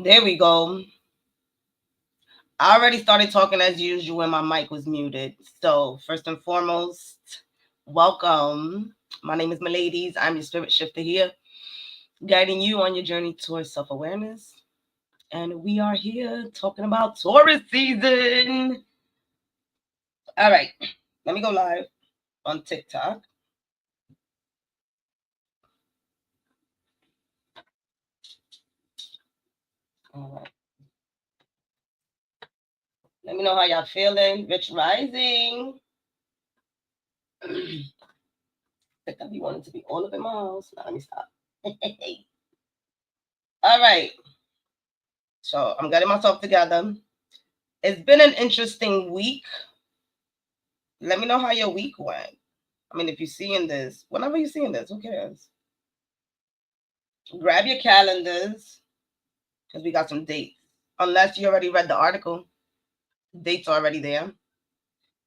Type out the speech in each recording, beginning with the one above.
There we go. I already started talking as usual when my mic was muted. So, first and foremost, welcome. My name is Miladies. I'm your spirit shifter here, guiding you on your journey towards self awareness. And we are here talking about Taurus season. All right, let me go live on TikTok. All right. Let me know how y'all feeling. Rich Rising. I think I be wanting to be all up in my house. Now, let me stop. All right. So I'm getting myself together. It's been an interesting week. Let me know how your week went. I mean, if you're seeing this, whenever you're seeing this, who cares? Grab your calendars because we got some dates. Unless you already read the article, dates are already there.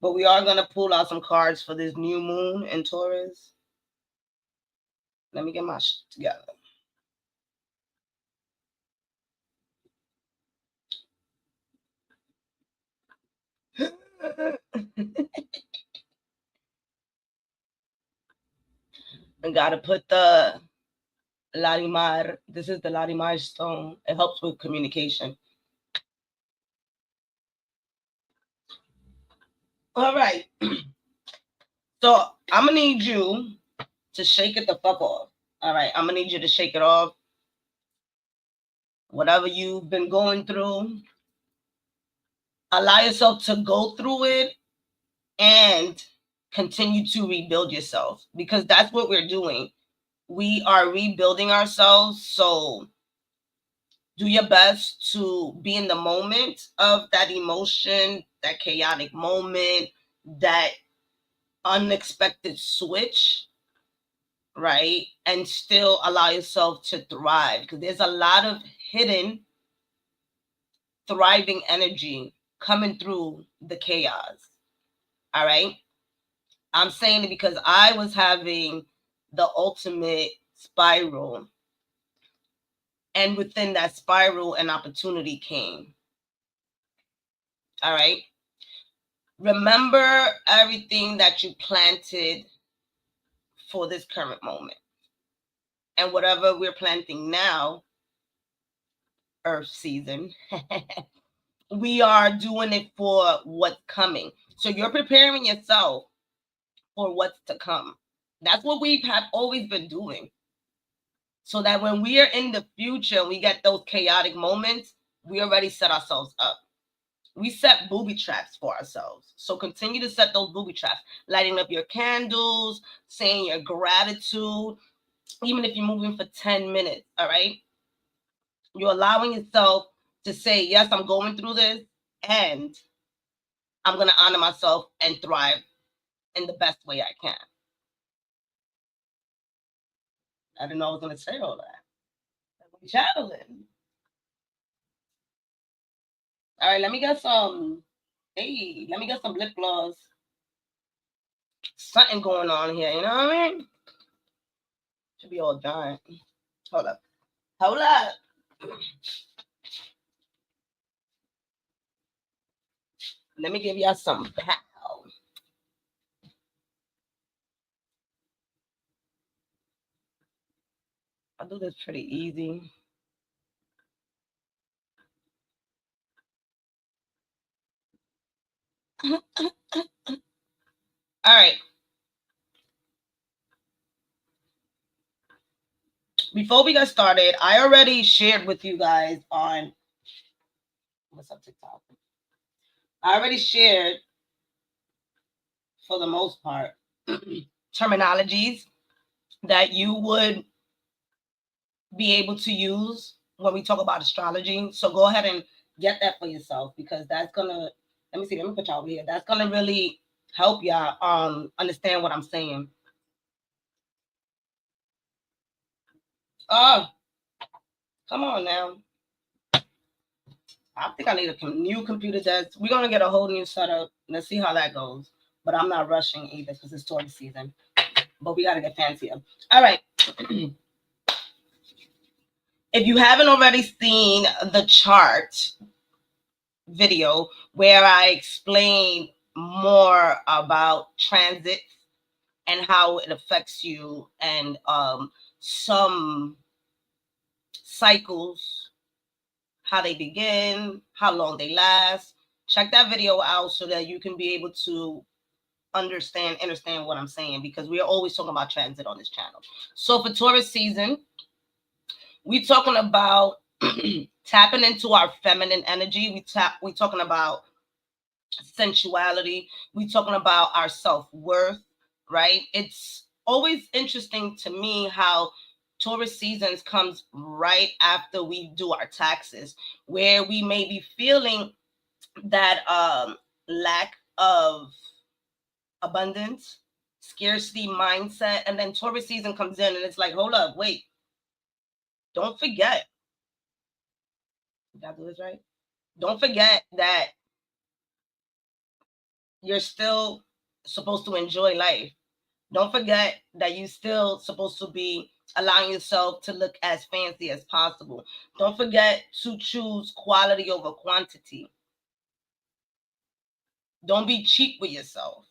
But we are going to pull out some cards for this new moon in Taurus. Let me get my shit together. I got to put the Larimar. This is the Larimar stone. It helps with communication. All right. So I'm going to need you to shake it the fuck off. All right. I'm going to need you to shake it off. Whatever you've been going through, allow yourself to go through it and continue to rebuild yourself, because that's what we're doing. We are rebuilding ourselves. So do your best to be in the moment of that emotion, that chaotic moment, that unexpected switch, right? And still allow yourself to thrive, because there's a lot of hidden thriving energy coming through the chaos. All right. I'm saying it because I was having the ultimate spiral. And within that spiral, an opportunity came. All right. Remember everything that you planted for this current moment. And whatever we're planting now, Earth season, we are doing it for what's coming. So you're preparing yourself for what's to come. That's what we have always been doing. So that when we are in the future, we get those chaotic moments, we already set ourselves up. We set booby traps for ourselves. So continue to set those booby traps, lighting up your candles, saying your gratitude, even if you're moving for 10 minutes, all right? You're allowing yourself to say, yes, I'm going through this, and I'm going to honor myself and thrive in the best way I can. I didn't know I was going to say all that. I'm channeling. All right, let me get some. Hey, let me get some lip gloss. Something going on here, you know what I mean? Should be all done. Hold up. Hold up. Let me give y'all some pow. I'll do this pretty easy. All right. Before we get started, I already shared with you guys on what's up TikTok. I already shared, for the most part, terminologies that you would be able to use when we talk about astrology. So go ahead and get that for yourself, because that's gonna, let me put y'all over here. That's gonna really help y'all understand what I'm saying. Oh, come on now. I think I need a new computer desk. We're gonna get a whole new setup. Let's see how that goes. But I'm not rushing either because it's Taurus season. But we gotta get fancier. All right. If you haven't already seen the chart video where I explain more about transit and how it affects you, and some cycles, how they begin, how long they last, check that video out so that you can be able to understand what I'm saying, because we are always talking about transit on this channel. So for Taurus season, we talking about tapping into our feminine energy. We talking about sensuality. We talking about our self-worth, right? It's always interesting to me how Taurus seasons comes right after we do our taxes, where we may be feeling that lack of abundance, scarcity mindset, and then Taurus season comes in and it's like, hold up, wait, don't forget. Did I do this right? Don't forget that you're still supposed to enjoy life. Don't forget that you still supposed to be allowing yourself to look as fancy as possible. Don't forget to choose quality over quantity. Don't be cheap with yourself.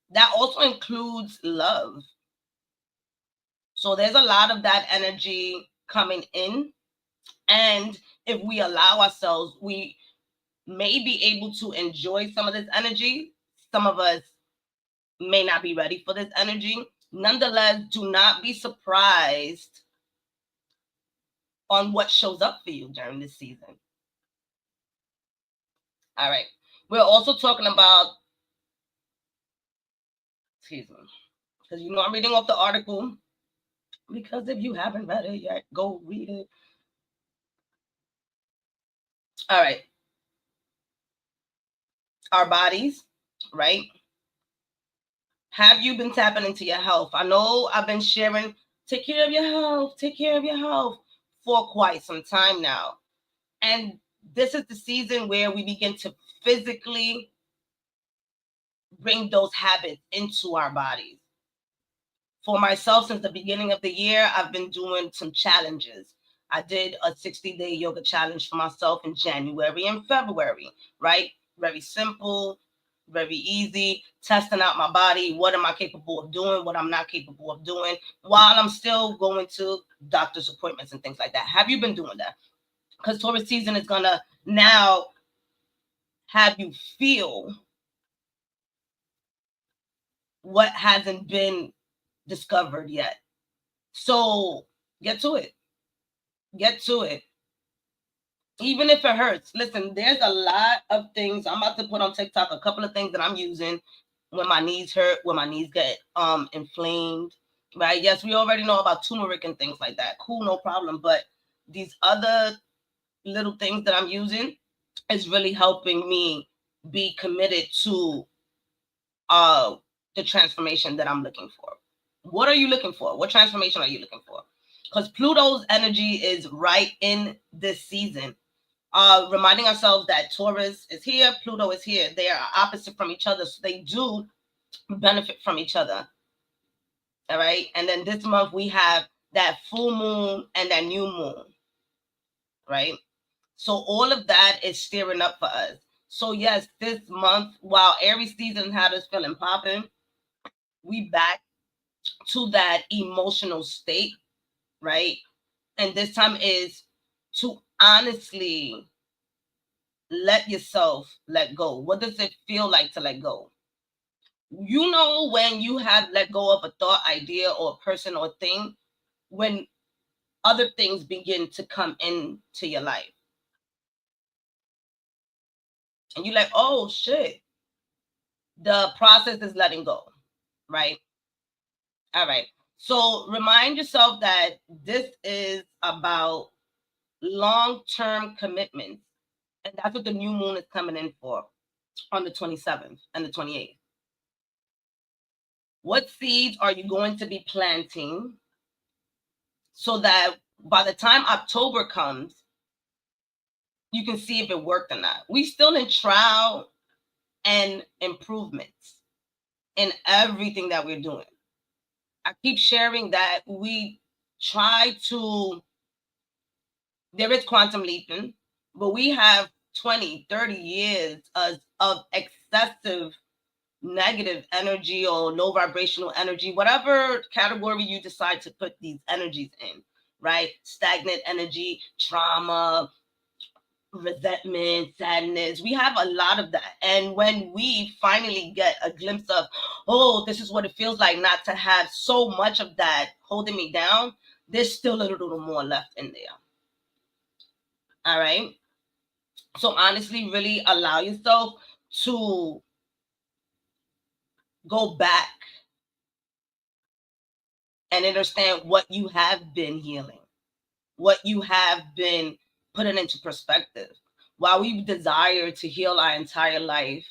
That also includes love. So there's a lot of that energy coming in. And if we allow ourselves, we may be able to enjoy some of this energy. Some of us may not be ready for this energy. Nonetheless, do not be surprised on what shows up for you during this season. All right. We're also talking about, excuse me, because I'm reading off the article. Because if you haven't read it yet, go read it. All right. Our bodies, right? Have you been tapping into your health? I know I've been sharing, take care of your health, take care of your health for quite some time now. And this is the season where we begin to physically bring those habits into our bodies. For myself, since the beginning of the year, I've been doing some challenges. I did a 60-day yoga challenge for myself in January and February, right? Very simple, very easy, testing out my body. What am I capable of doing? What I'm not capable of doing, while I'm still going to doctor's appointments and things like that. Have you been doing that? Because Taurus season is going to now have you feel what hasn't been discovered yet. So get to it. Get to it. Even if it hurts. Listen, there's a lot of things. I'm about to put on TikTok a couple of things that I'm using when my knees hurt, when my knees get inflamed. Right? Yes, we already know about turmeric and things like that. Cool, no problem. But these other little things that I'm using is really helping me be committed to the transformation that I'm looking for. What are you looking for? What transformation are you looking for? Because Pluto's energy is right in this season. Reminding ourselves that Taurus is here, Pluto is here. They are opposite from each other, so they do benefit from each other. All right. And then this month we have that full moon and that new moon. Right. So all of that is steering up for us. So yes, this month, while Aries season had us feeling popping, we back to that emotional state, right? And this time is to honestly let yourself let go. What does it feel like to let go? You know, when you have let go of a thought, idea, or person or thing, when other things begin to come into your life. And you're like, oh shit. The process is letting go, right? All right. So remind yourself that this is about long-term commitments. And that's what the new moon is coming in for on the 27th and the 28th. What seeds are you going to be planting so that by the time October comes, you can see if it worked or not? We still in trial and improvements in everything that we're doing. I keep sharing that we try to there is quantum leaping, but we have 20, 30 years of excessive negative energy or low vibrational energy, whatever category you decide to put these energies in, right? Stagnant energy, trauma, resentment, sadness. We have a lot of that. And when we finally get a glimpse of, oh, this is what it feels like not to have so much of that holding me down, there's still a little more left in there. All right. So honestly, really allow yourself to go back and understand what you have been healing, what you have been putting into perspective. While we desire to heal our entire life,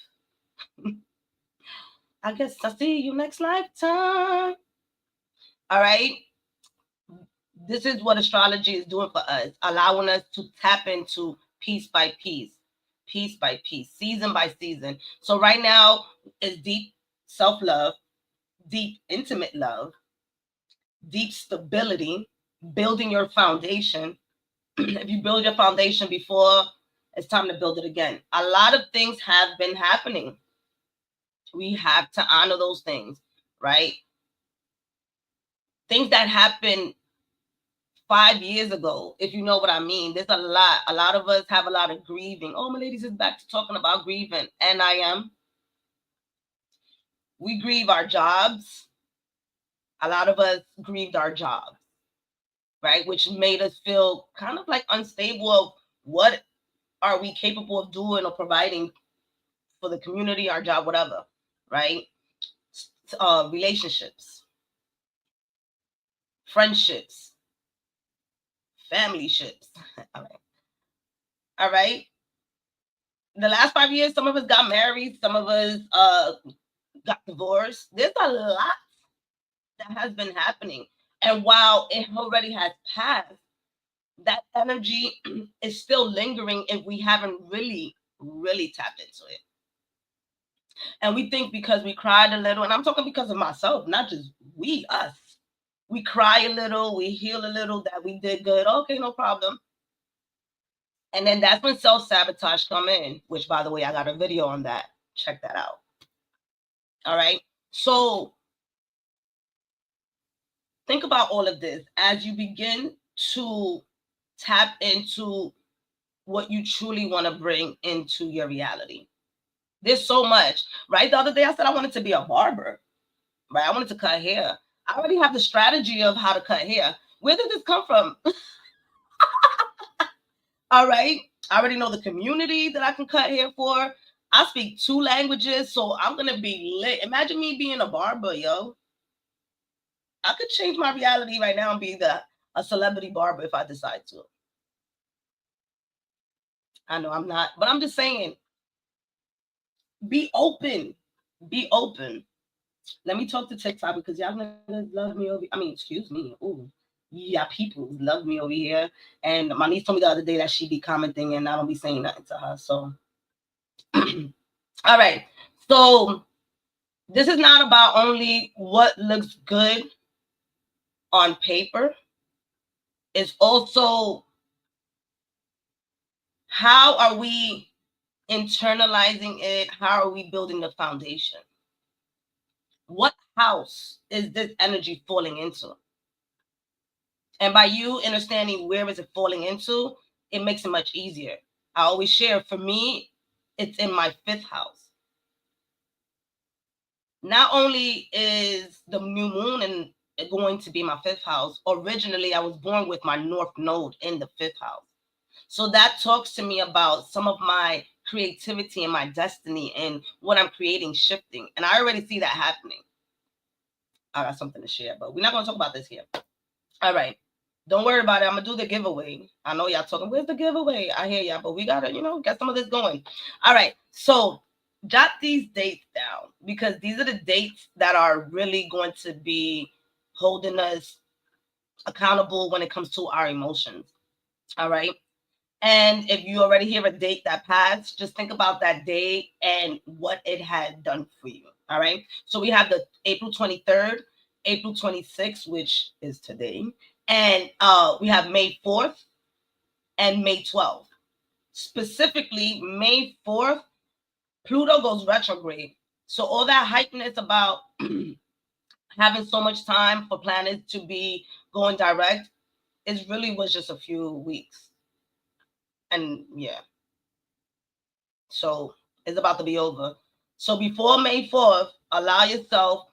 I guess I'll see you next lifetime. All right. This is what astrology is doing for us, allowing us to tap into piece by piece, season by season. So right now is deep self-love, deep intimate love, deep stability, building your foundation. If you build your foundation before, it's time to build it again. A lot of things have been happening. We have to honor those things, right? Things that happened 5 years ago, if you know what I mean. There's a lot. A lot of us have a lot of grieving. Oh, my ladies is back to talking about grieving. And I am. We grieve our jobs. A lot of us grieved our jobs, right? Which made us feel kind of like unstable of what are we capable of doing or providing for the community, our job, whatever, right? Relationships, friendships, family ships. All right. All right. The last 5 years, some of us got married, some of us got divorced. There's a lot that has been happening. And while it already has passed, that energy is still lingering if we haven't really, really tapped into it. And we think because we cried a little, and I'm talking because of myself, not just we, us. We cry a little, we heal a little, that we did good. Okay, no problem. And then that's when self-sabotage come in, which, by the way, I got a video on that. Check that out. All right. So think about all of this as you begin to tap into what you truly want to bring into your reality. There's so much, right? The other day I said I wanted to be a barber, right? I wanted to cut hair. I already have the strategy of how to cut hair. Where did this come from? All right. I already know the community that I can cut hair for. I speak 2 languages, so I'm going to be lit. Imagine me being a barber, yo. I could change my reality right now and be a celebrity barber if I decide to. I know I'm not, but I'm just saying, be open. Be open. Let me talk to TikTok because y'all niggas love me over. I mean, excuse me. Ooh, yeah, people love me over here. And my niece told me the other day that she be commenting and I don't be saying nothing to her. So, all right. So this is not about only what looks good on paper. It's also how are we internalizing it? How are we building the foundation? What house is this energy falling into? And by you understanding where is it falling into, it makes it much easier. I always share, for me, it's in my 5th house. Not only is the new moon and going to be my 5th house, originally I was born with my North Node in the 5th house. So that talks to me about some of my creativity and my destiny and what I'm creating shifting. And I already see that happening. I got something to share, but we're not going to talk about this here. All right. Don't worry about it. I'm going to do the giveaway. I know y'all talking, where's the giveaway? I hear y'all, but we got to, get some of this going. All right. So jot these dates down because these are the dates that are really going to be holding us accountable when it comes to our emotions. All right. And if you already hear a date that passed, just think about that day and what it had done for you. All right. So we have the April 23rd, April 26th, which is today. And we have May 4th and May 12th. Specifically, May 4th, Pluto goes retrograde. So all that hypeness about having so much time for planets to be going direct, it really was just a few weeks. And yeah. So it's about to be over. So before May 4th, allow yourself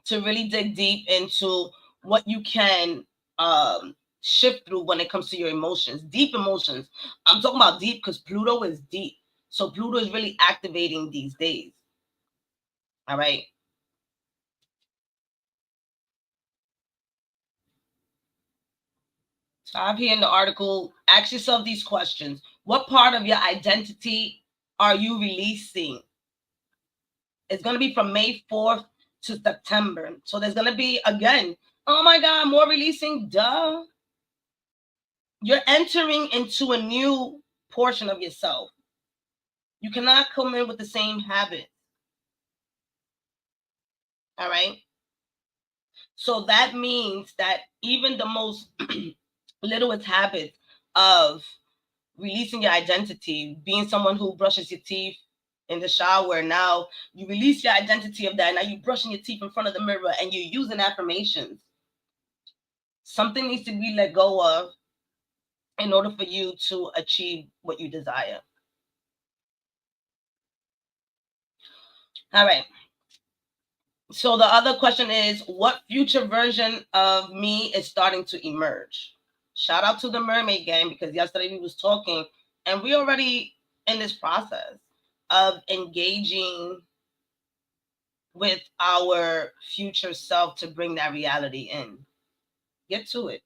to really dig deep into what you can shift through when it comes to your emotions, deep emotions. I'm talking about deep because Pluto is deep. So Pluto is really activating these days. All right. So I've here in the article, ask yourself these questions. What part of your identity are you releasing? It's going to be from May 4th to September. So there's going to be, again, oh my God, more releasing. Duh. You're entering into a new portion of yourself. You cannot come in with the same habits. All right. So that means that even the most littlest habits of releasing your identity, being someone who brushes your teeth in the shower, now you release your identity of that. Now you're brushing your teeth in front of the mirror and you're using affirmations. Something needs to be let go of in order for you to achieve what you desire. All right. So the other question is, what future version of me is starting to emerge? Shout out to the Mermaid Gang, because yesterday we was talking and we already in this process of engaging with our future self to bring that reality in. Get to it.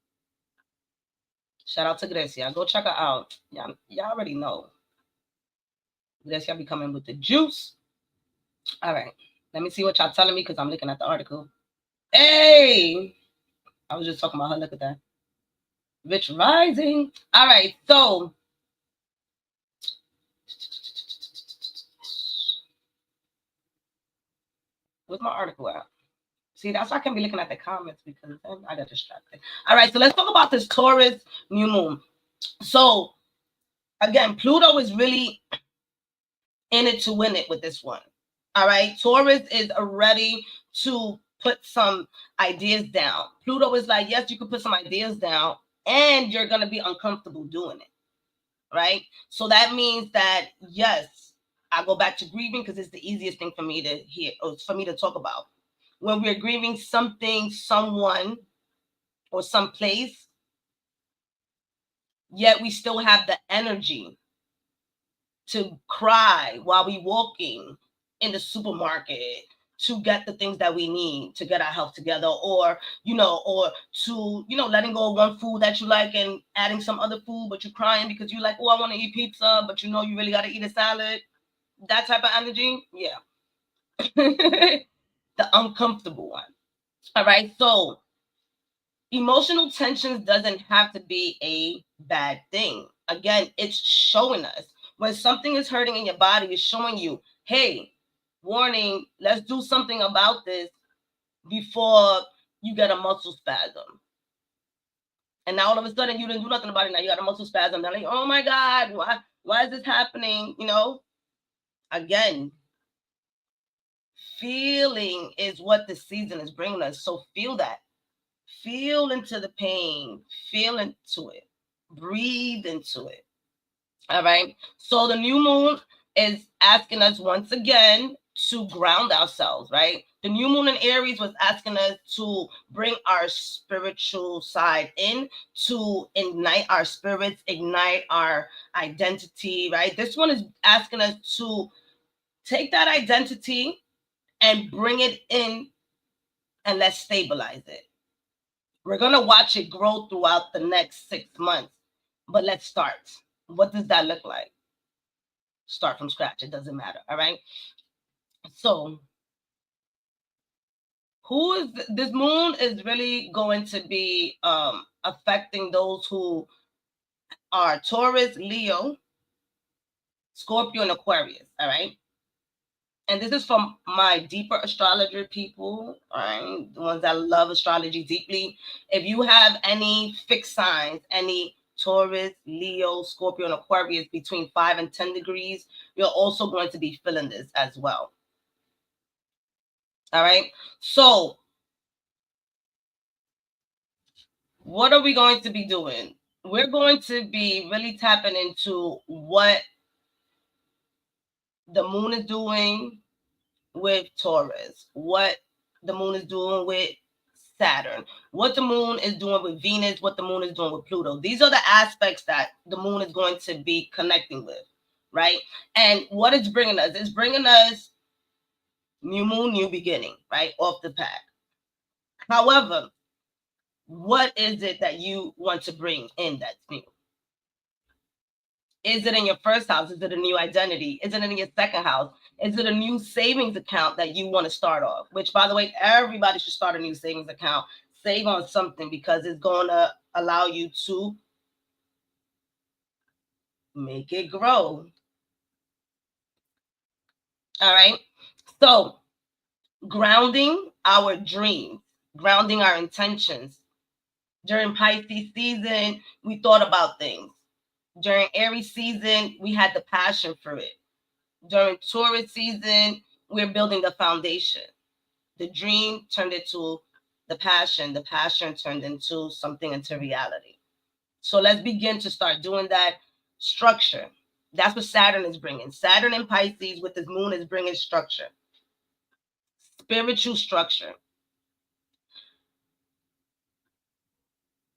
Shout out to Grecia. Go check her out. Y'all already know. Grecia be coming with the juice. All right. Let me see what y'all telling me because I'm looking at the article. Hey! I was just talking about her. Look at that. Rich Rising. All right. So, where's my article at? See, that's why I can't be looking at the comments because then I got distracted. All right. So, let's talk about this Taurus new moon. So, again, Pluto is really in it to win it with this one. All right. Taurus is ready to put some ideas down. Pluto is like, yes, you can put some ideas down and you're going to be uncomfortable doing it. Right. So that means that, yes, I go back to grieving because it's the easiest thing for me to hear or for me to talk about. When we're grieving something, someone, or some place, yet we still have the energy to cry while we walking in the supermarket to get the things that we need to get our health together, or or to letting go of one food that you like and adding some other food, but you're crying because you're like, oh, I want to eat pizza, but you really got to eat a salad. That type of energy, yeah. The uncomfortable one. All right. So emotional tensions doesn't have to be a bad thing. Again, it's showing us when something is hurting in your body, it's showing you, hey, warning, let's do something about this before you get a muscle spasm. And now all of a sudden you didn't do nothing about it. Now you got a muscle spasm. Now like, oh my God, why is this happening? Again, feeling is what the season is bringing us. So feel that. Feel into the pain. Feel into it. Breathe into it. All right. So the new moon is asking us once again to ground ourselves, right? The new moon in Aries was asking us to bring our spiritual side in, to ignite our spirits, ignite our identity, right? This one is asking us to take that identity and bring it in and let's stabilize it. We're going to watch it grow throughout the next 6 months, but let's start. What does that look like? Start from scratch. It doesn't matter. All right. So, this moon is really going to be affecting those who are Taurus, Leo, Scorpio, and Aquarius. All right. And this is from my deeper astrologer people, all right, the ones that love astrology deeply. If you have any fixed signs, any Taurus, Leo, Scorpio, and Aquarius between 5 and 10 degrees, you're also going to be feeling this as well. All right. So what are we going to be doing? We're going to be really tapping into what the moon is doing with Taurus, what the moon is doing with Saturn, what the moon is doing with Venus, what the moon is doing with Pluto. These are the aspects that the moon is going to be connecting with, right? And what it's bringing us, it's bringing us new moon, new beginning, right? Off the path. However, what is it that you want to bring in that's new? Is it in your first house? Is it a new identity? Is it in your second house? Is it a new savings account that you want to start off? Which, by the way, everybody should start a new savings account. Save on something because it's going to allow you to make it grow. All right. So, grounding our dreams, grounding our intentions. During Pisces season, we thought about things. During Aries season, we had the passion for it. During Taurus season, we're building the foundation. The dream turned into the passion turned into something, into reality. So let's begin to start doing that. Structure. That's what Saturn is bringing. Saturn in Pisces with his moon is bringing structure, spiritual structure.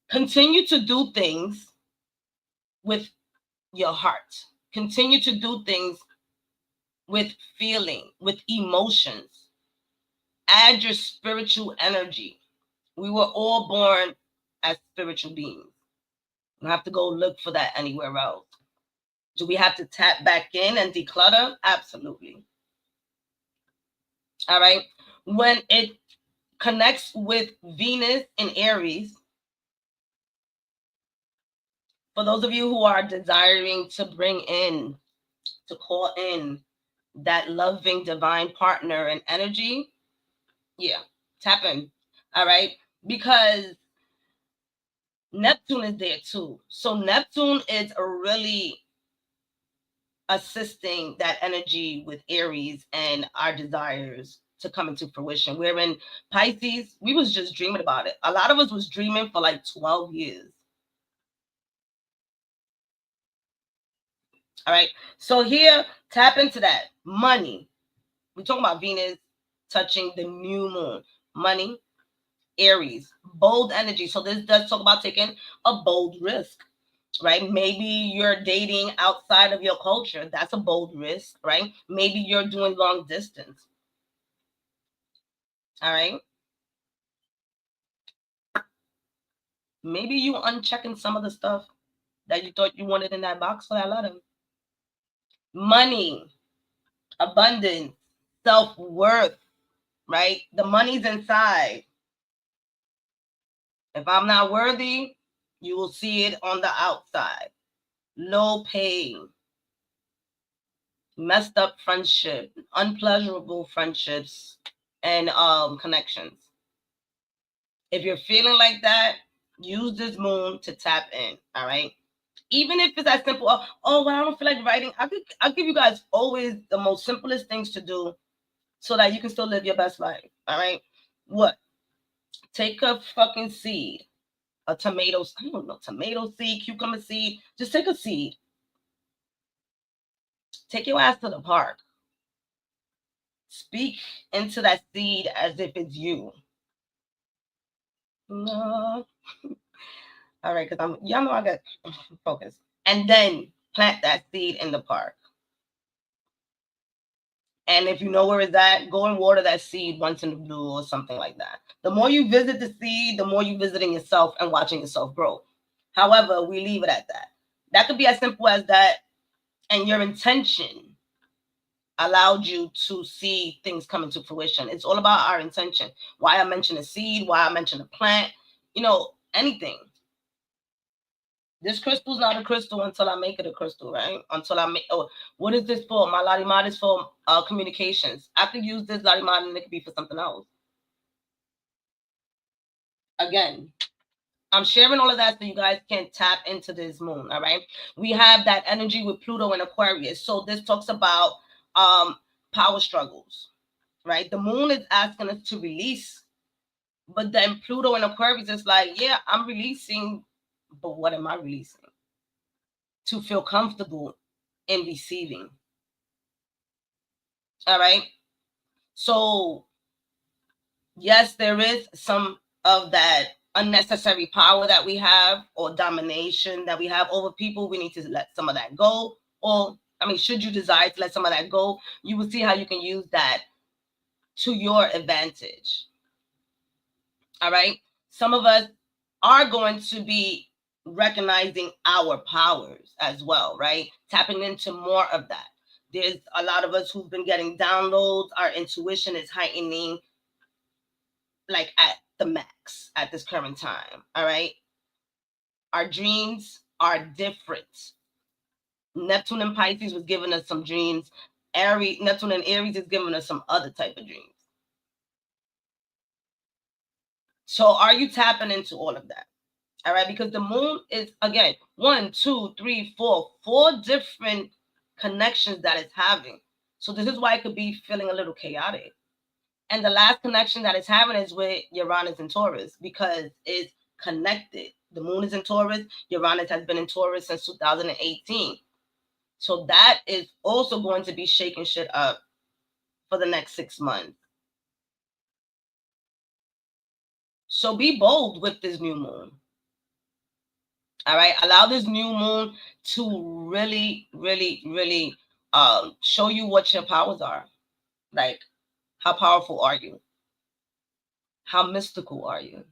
Continue to do things with your heart. Continue to do things with feeling, with emotions. Add your spiritual energy. We were all born as spiritual beings. We don't have to go look for that anywhere else. Do we have to tap back in and declutter? Absolutely. All right. When it connects with Venus in Aries, for those of you who are desiring to bring in, to call in that loving divine partner and energy, yeah, tap in. All right. Because Neptune is there too. So Neptune is a really assisting that energy with Aries and our desires to come into fruition. We're in Pisces, we was just dreaming about it. A lot of us was dreaming for like 12 years. All right. So here, tap into that. Money. We're talking about Venus touching the new moon. Money, Aries, bold energy. So this does talk about taking a bold risk, right? Maybe you're dating outside of your culture. That's a bold risk, right? Maybe you're doing long distance. All right. Maybe you unchecking some of the stuff that you thought you wanted in that box for that letter. Money, abundance, self-worth, right? The money's inside. If I'm not worthy, you will see it on the outside. Low pay, messed up friendship, unpleasurable friendships, and connections. If you're feeling like that, use this moon to tap in. All right. Even if it's as simple, oh, well, I don't feel like writing. I'll give you guys always the most simplest things to do so that you can still live your best life. All right. What? Take a fucking seed, a tomato, I don't know, tomato seed, cucumber seed. Just take a seed. Take your ass to the park. Speak into that seed as if it's you. No. All right, because y'all know I got focus. And then plant that seed in the park. And if you know where it's at, go and water that seed once in a blue or something like that. The more you visit the seed, the more you visiting yourself and watching yourself grow. However, we leave it at that. That could be as simple as that. And your intention allowed you to see things come into fruition. It's all about our intention. Why I mentioned a seed, why I mentioned a plant, anything. This crystal's not a crystal until I make it a crystal, right? Until I make, what is this for? My Larimar is for communications. I could use this Larimar and it could be for something else. Again, I'm sharing all of that so you guys can tap into this moon, all right? We have that energy with Pluto and Aquarius. So this talks about power struggles, right? The moon is asking us to release, but then Pluto and Aquarius is like, yeah, I'm releasing, but what am I releasing? To feel comfortable in receiving. All right. So, yes, there is some of that unnecessary power that we have or domination that we have over people. We need to let some of that go. Or, I mean, should you desire to let some of that go, you will see how you can use that to your advantage. All right. Some of us are going to be recognizing our powers as well, right? Tapping into more of that. There's a lot of us who've been getting downloads. Our intuition is heightening like at the max at this current time. All right. Our dreams are different. Neptune and Pisces was giving us some dreams. Neptune and Aries is giving us some other type of dreams. So are you tapping into all of that? All right, because the moon is, again, 1, 2, 3, 4, 4 different connections that it's having. So this is why it could be feeling a little chaotic. And the last connection that it's having is with Uranus and Taurus, because it's connected. The moon is in Taurus. Uranus has been in Taurus since 2018. So that is also going to be shaking shit up for the next 6 months. So be bold with this new moon. All right. Allow this new moon to really, really, really show you what your powers are. Like, how powerful are you? How mystical are you?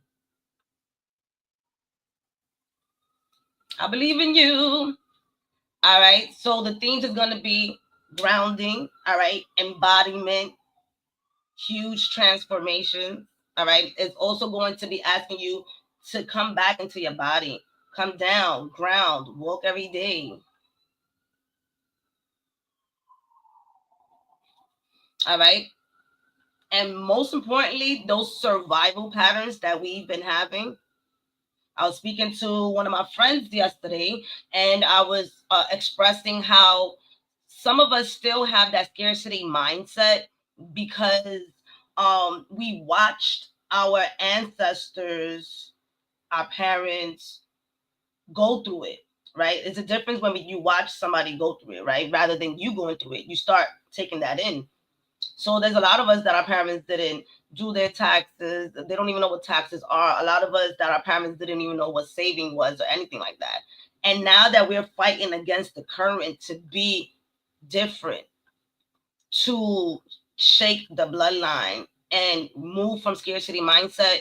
I believe in you. All right. So the themes is going to be grounding. All right. Embodiment, huge transformation. All right. It's also going to be asking you to come back into your body, come down, ground, walk every day. All right. And most importantly, those survival patterns that we've been having. I was speaking to one of my friends yesterday, and I was expressing how some of us still have that scarcity mindset because we watched our ancestors, our parents, go through it. Right? It's a difference when you watch somebody go through it, right? Rather than you going through it, you start taking that in. So there's a lot of us that our parents didn't do their taxes. They don't even know what taxes are. A lot of us that our parents didn't even know what saving was or anything like that. And now that we're fighting against the current to be different, to shake the bloodline and move from scarcity mindset,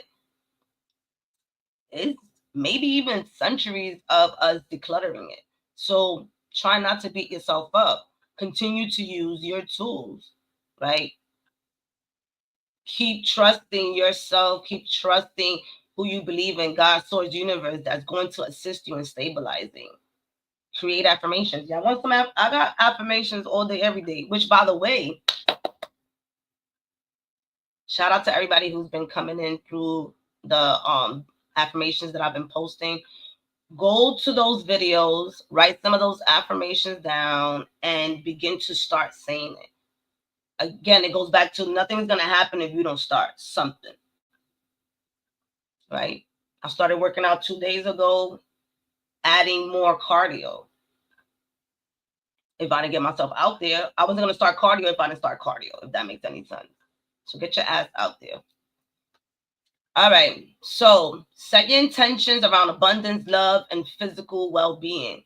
it's maybe even centuries of us decluttering it. So try not to beat yourself up. Continue to use your tools, right? Keep trusting yourself. Keep trusting who you believe in, God, source, universe, that's going to assist you in stabilizing. Create affirmations. Yeah, I want some. I got affirmations all day, every day. Which, by the way, shout out to everybody who's been coming in through the affirmations that I've been posting. Go to those videos, write some of those affirmations down, and begin to start saying it. Again, it goes back to nothing's gonna happen if you don't start something. Right? I started working out 2 days ago, adding more cardio. If I didn't get myself out there, I wasn't going to start cardio if I didn't start cardio, if that makes any sense. So get your ass out there. All right. So set your intentions around abundance, love, and physical well being.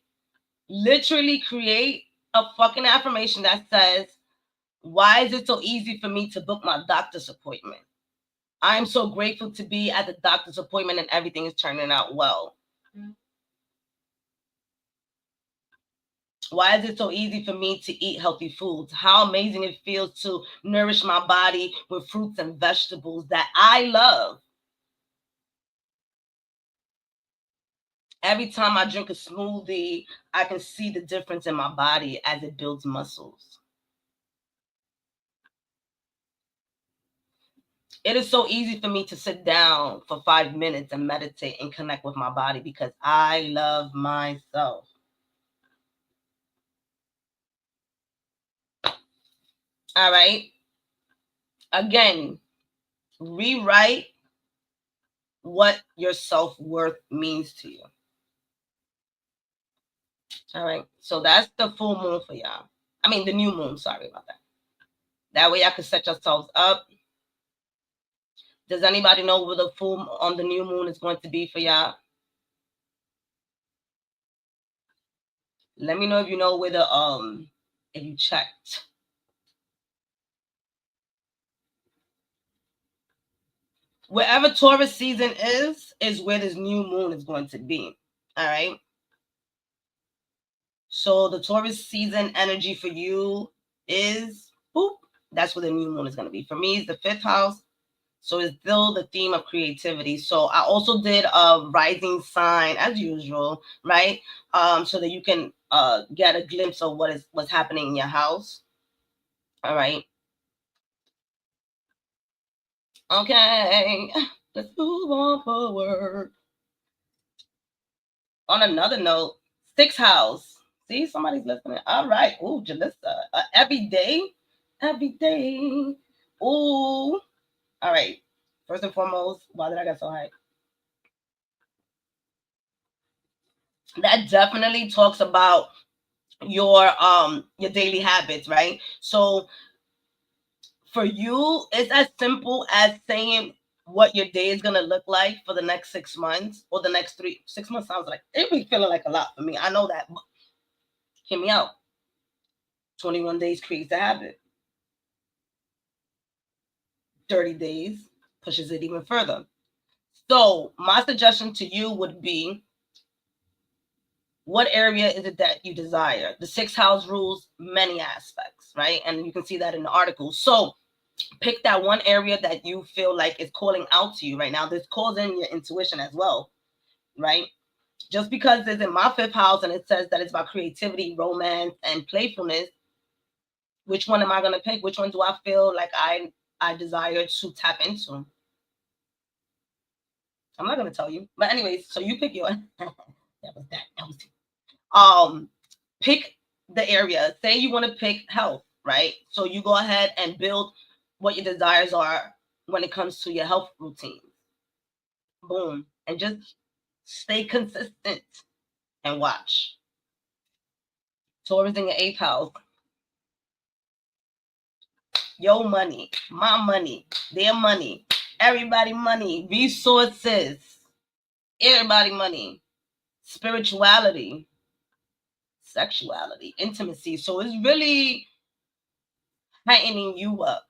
Literally create a fucking affirmation that says, why is it so easy for me to book my doctor's appointment? I'm so grateful to be at the doctor's appointment and everything is turning out well. Why is it so easy for me to eat healthy foods? How amazing it feels to nourish my body with fruits and vegetables that I love. Every time I drink a smoothie, I can see the difference in my body as it builds muscles. It is so easy for me to sit down for 5 minutes and meditate and connect with my body because I love myself. All right. Again, rewrite what your self-worth means to you. All right. So that's the full moon for y'all. I mean, the new moon. Sorry about that. That way, y'all can set yourselves up. Does anybody know where the full on the new moon is going to be for y'all? Let me know if you know where the if you checked. Wherever Taurus season is where this new moon is going to be. All right. So the Taurus season energy for you is boop. That's where the new moon is going to be. For me, it's the 5th house. So it's still the theme of creativity. So I also did a rising sign as usual, right? So that you can get a glimpse of what's happening in your house. All right. Okay. Let's move on forward. On another note, 6th house. See, somebody's listening. All right. Ooh, Jalissa. Every day. Every day. Ooh. All right. First and foremost, why did I get so hyped? That definitely talks about your daily habits, right? So for you, it's as simple as saying what your day is gonna look like for the next 6 months or the next 6 months. Sounds like it be feeling like a lot for me. I know that. But hear me out. 21 days creates a habit. 30 days pushes it even further. So my suggestion to you would be, what area is it that you desire? The 6th house rules many aspects, right? And you can see that in the article. So pick that one area that you feel like is calling out to you right now. This calls in your intuition as well, right? Just because it's in my 5th house and it says that it's about creativity, romance, and playfulness, which one am I going to pick? Which one do I feel like I desire to tap into? I'm not going to tell you. But anyways, so you pick your that was pick the area. Say you want to pick health, right? So you go ahead and build what your desires are when it comes to your health routine. Boom. And just stay consistent and watch. Taurus in your 8th house. Your money, my money, their money, everybody money, resources, everybody money, spirituality, sexuality, intimacy. So it's really heightening you up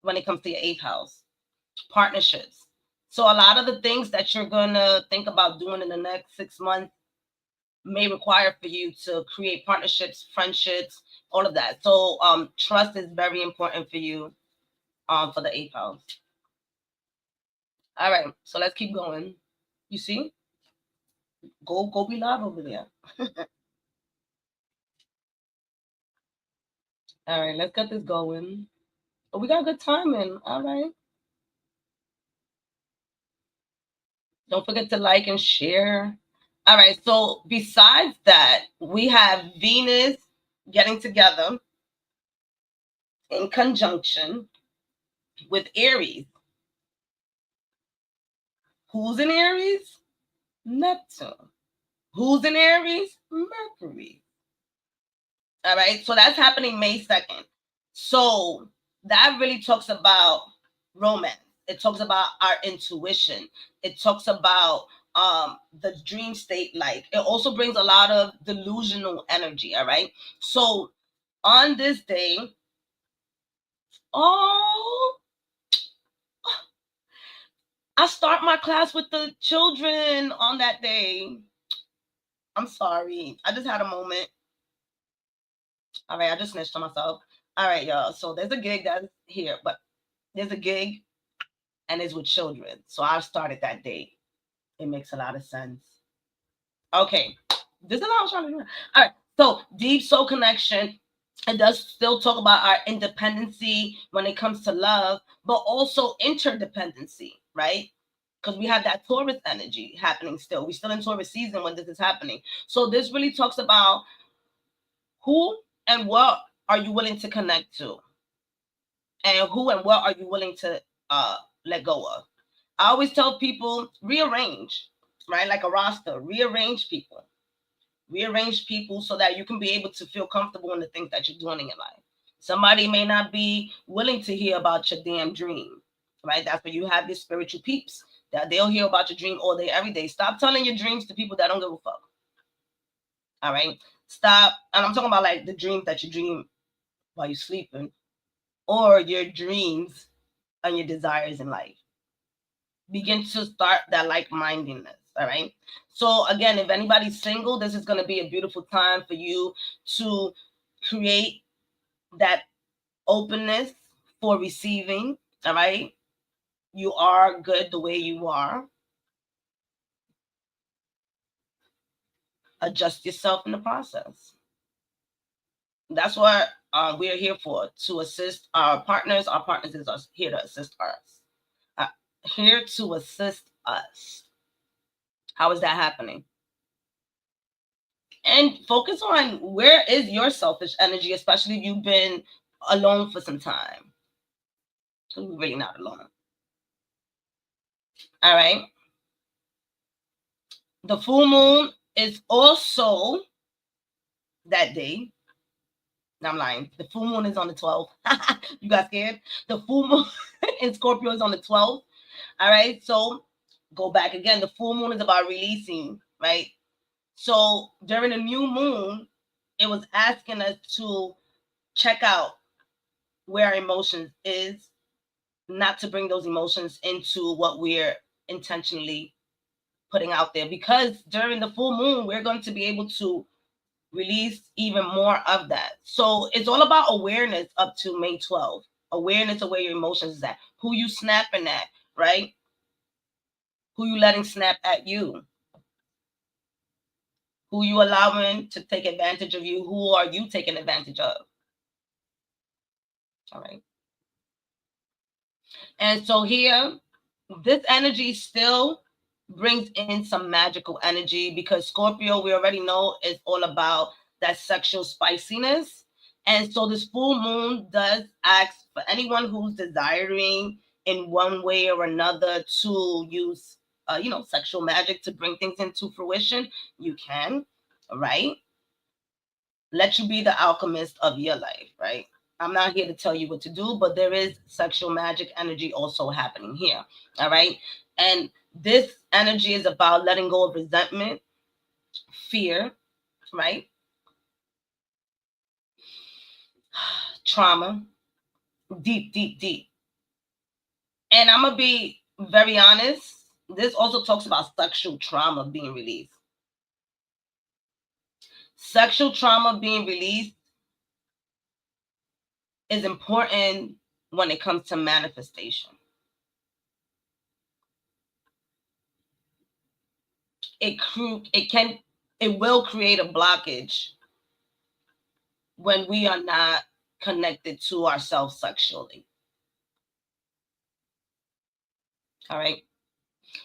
when it comes to your 8th house. Partnerships. So a lot of the things that you're gonna think about doing in the next 6 months may require for you to create partnerships, friendships, all of that. So trust is very important for you for the 8th house. All right, so let's keep going. You see? Go be live over there. All right, let's get this going. Oh, we got good timing. All right. Don't forget to like and share. All right, so besides that, we have Venus getting together in conjunction with Aries. Who's in Aries? Neptune. Who's in Aries? Mercury. All right, so that's happening May 2nd. So that really talks about romance. It talks about our intuition. It talks about the dream state life. It also brings a lot of delusional energy. All right. So on this day, oh, I start my class with the children on that day. I'm sorry. I just had a moment. All right, I just snitched on myself. All right, y'all. So there's a gig that's here, but there's a gig and it's with children. So I started that day. It makes a lot of sense. Okay. This is what I was trying to do. All right. So deep soul connection. It does still talk about our independency when it comes to love, but also interdependency, right? Because we have that Taurus energy happening still. We're still in Taurus season when this is happening. So this really talks about who and what are you willing to connect to, and who and what are you willing to let go of. I always tell people rearrange, right? Like a roster, rearrange people. Rearrange people so that you can be able to feel comfortable in the things that you're doing in your life. Somebody may not be willing to hear about your damn dream, right? That's where you have your spiritual peeps that they'll hear about your dream all day, every day. Stop telling your dreams to people that don't give a fuck. All right? Stop. And I'm talking about like the dreams that you dream while you're sleeping, or your dreams and your desires in life. Begin to start that like-mindedness. All right. So again, if anybody's single, this is going to be a beautiful time for you to create that openness for receiving. All right. You are good the way you are. Adjust yourself in the process. That's what we're here for, to assist our partners. Our partners is us, here to assist us. Here to assist us. How is that happening? And focus on where is your selfish energy, especially if you've been alone for some time. Because we're really not alone. All right. The full moon is also that day. No, I'm lying. The full moon is on the 12th. You got scared? The full moon in Scorpio is on the 12th. All right. So go back again. The full moon is about releasing, right? So during the new moon, it was asking us to check out where our emotions is, not to bring those emotions into what we're intentionally putting out there, because during the full moon we're going to be able to release even more of that. So it's all about awareness up to May 12th. Awareness of where your emotions is at, who you snapping at, right? Who you letting snap at you, who you allowing to take advantage of you, who are you taking advantage of. All right. And so here, this energy still brings in some magical energy, because Scorpio, we already know, is all about that sexual spiciness. And so this full moon does ask for anyone who's desiring in one way or another to use, sexual magic to bring things into fruition. You can, right? Let you be the alchemist of your life, right? I'm not here to tell you what to do, but there is sexual magic energy also happening here. All right. And this energy is about letting go of resentment, fear, right? Trauma, deep, deep, deep. And I'm going to be very honest. This also talks about sexual trauma being released. Sexual trauma being released is important when it comes to manifestation. It will create a blockage when we are not connected to ourselves sexually. All right.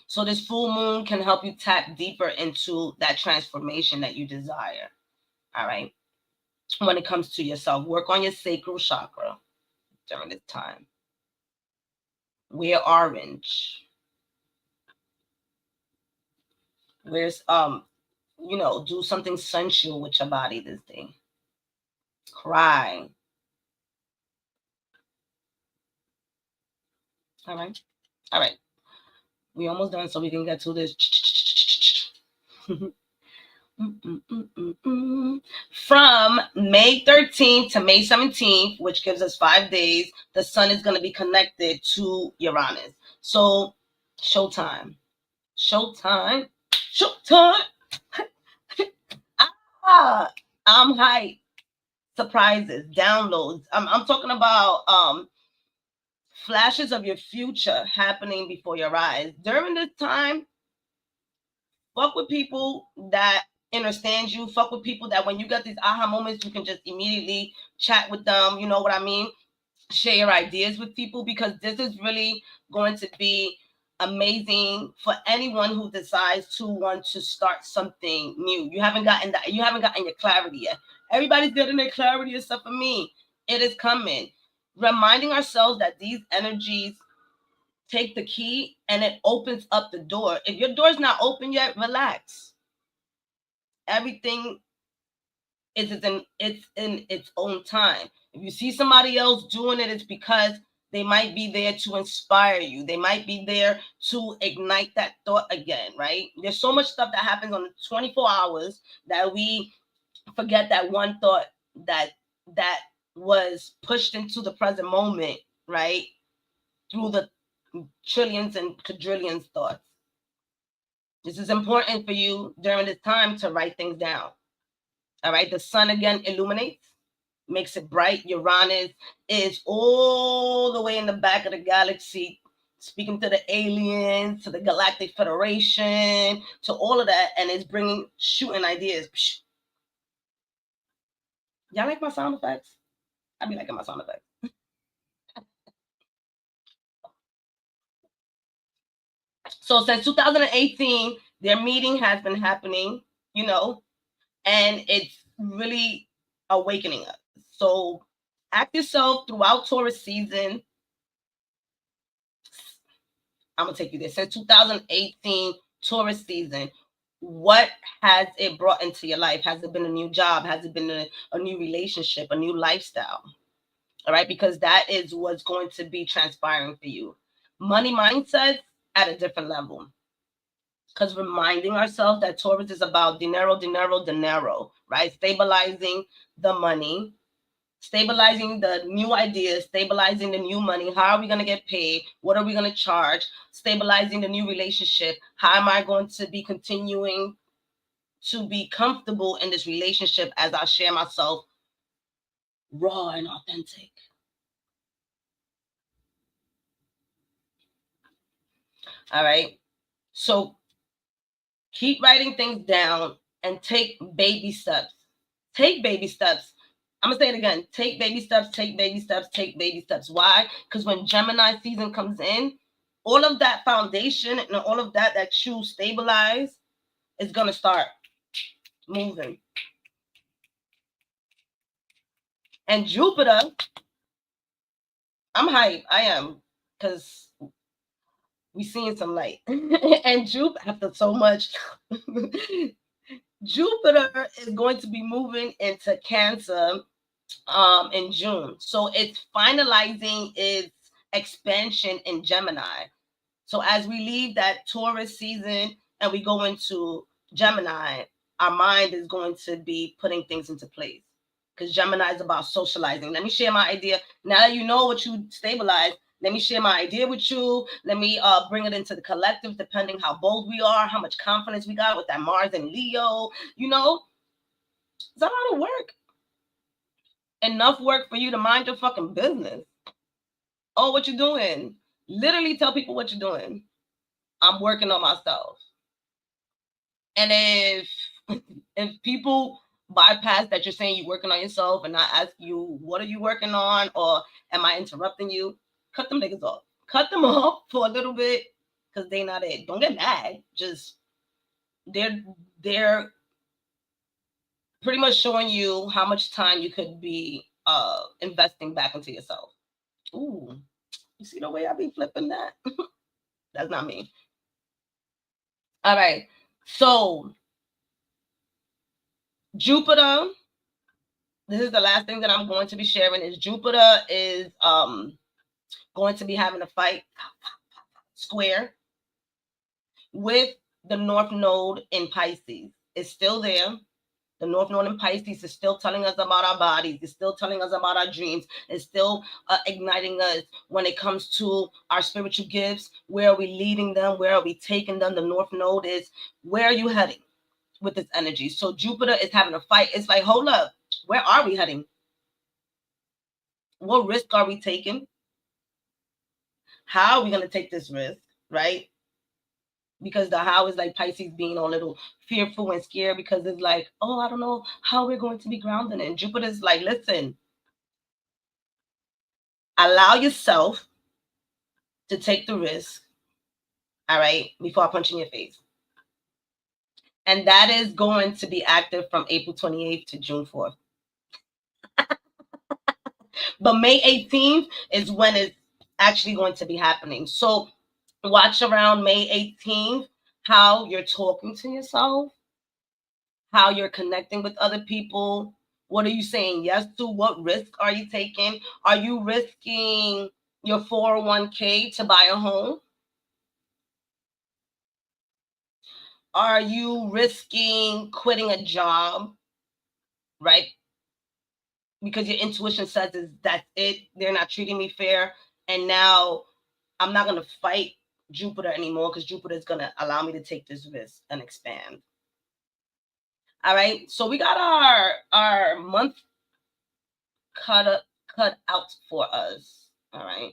So this full moon can help you tap deeper into that transformation that you desire. All right. When it comes to yourself, work on your sacral chakra during this time. Wear orange. Where's do something sensual with your body this day. Cry. All right. All right. We almost done, so we can get to this. From May 13th to May 17th, which gives us 5 days, the sun is going to be connected to Uranus. So, showtime. Showtime. Showtime. I'm hyped. Surprises, downloads. I'm talking about flashes of your future happening before your eyes. During this time, fuck with people that understands you. Fuck with people that when you get these aha moments, you can just immediately chat with them. You know what I mean? Share your ideas with people, because this is really going to be amazing for anyone who decides to want to start something new. You haven't gotten your clarity yet. Everybody's getting their clarity except for me. It is coming. Reminding ourselves that these energies take the key and it opens up the door. If your door's not open yet, relax. Everything it's in its own time. If you see somebody else doing it, it's because they might be there to inspire you. They might be there to ignite that thought again, right? There's so much stuff that happens on the 24 hours that we forget that one thought that was pushed into the present moment, right? Through the trillions and quadrillions thoughts. This is important for you during this time to write things down. All right. The sun again illuminates, makes it bright. Uranus is all the way in the back of the galaxy, speaking to the aliens, to the Galactic Federation, to all of that, and it's shooting ideas. Psh. Y'all like my sound effects? I be liking my sound effects. So since 2018, their meeting has been happening, you know, and it's really awakening us. So ask yourself throughout Taurus season. I'm gonna take you there. Since 2018 Taurus season, what has it brought into your life? Has it been a new job? Has it been a new relationship, a new lifestyle? All right, because that is what's going to be transpiring for you. Money mindset at a different level. Because reminding ourselves that Taurus is about dinero, dinero, dinero, right? Stabilizing the money, stabilizing the new ideas, stabilizing the new money. How are we going to get paid? What are we going to charge? Stabilizing the new relationship. How am I going to be continuing to be comfortable in this relationship as I share myself raw and authentic? All right. So keep writing things down and take baby steps. Take baby steps. I'm gonna say it again. Take baby steps, take baby steps, take baby steps. Why? Because when Gemini season comes in, all of that foundation and all of that you stabilize is gonna start moving. And Jupiter, I'm hyped. I am, because we seeing some light. And Jupiter, after so much, Jupiter is going to be moving into Cancer in June. So it's finalizing its expansion in Gemini. So as we leave that Taurus season and we go into Gemini, our mind is going to be putting things into place, because Gemini is about socializing. Let me share my idea. Now that you know what you stabilize, let me share my idea with you. Let me bring it into the collective, depending how bold we are, how much confidence we got with that Mars and Leo. You know, it's a lot of work. Enough work for you to mind your fucking business. Oh, what you doing? Literally tell people what you're doing. I'm working on myself. And if people bypass that you're saying you're working on yourself and not ask you what are you working on, or am I interrupting you, cut them niggas off. Cut them off for a little bit, because they not it. Don't get mad. Just they're pretty much showing you how much time you could be investing back into yourself. Ooh, you see the way I be flipping that? That's not me. All right. So Jupiter, this is the last thing that I'm going to be sharing, is Jupiter is going to be having a fight square with the North Node in Pisces. It's still there. The North Node in Pisces is still telling us about our bodies. It's still telling us about our dreams. It's still igniting us when it comes to our spiritual gifts. Where are we leading them? Where are we taking them? The North Node is, where are you heading with this energy? So Jupiter is having a fight. It's like, hold up. Where are we heading? What risk are we taking? How are we going to take this risk, right? because the how is like Pisces being a little fearful and scared because it's like, oh, I don't know how we're going to be grounded. And Jupiter's like, listen, allow yourself to take the risk, all right, before I punch in your face. And that is going to be active from April 28th to June 4th. But May 18th is when it's actually going to be happening. So watch around May 18th how you're talking to yourself, how you're connecting with other people. What are you saying yes to? What risk are you taking? Are you risking your 401k to buy a home? Are you risking quitting a job, right? Because your intuition says is that's it. They're not treating me fair. And now I'm not going to fight Jupiter anymore because Jupiter is going to allow me to take this risk and expand. All right. So we got our month cut out for us. All right.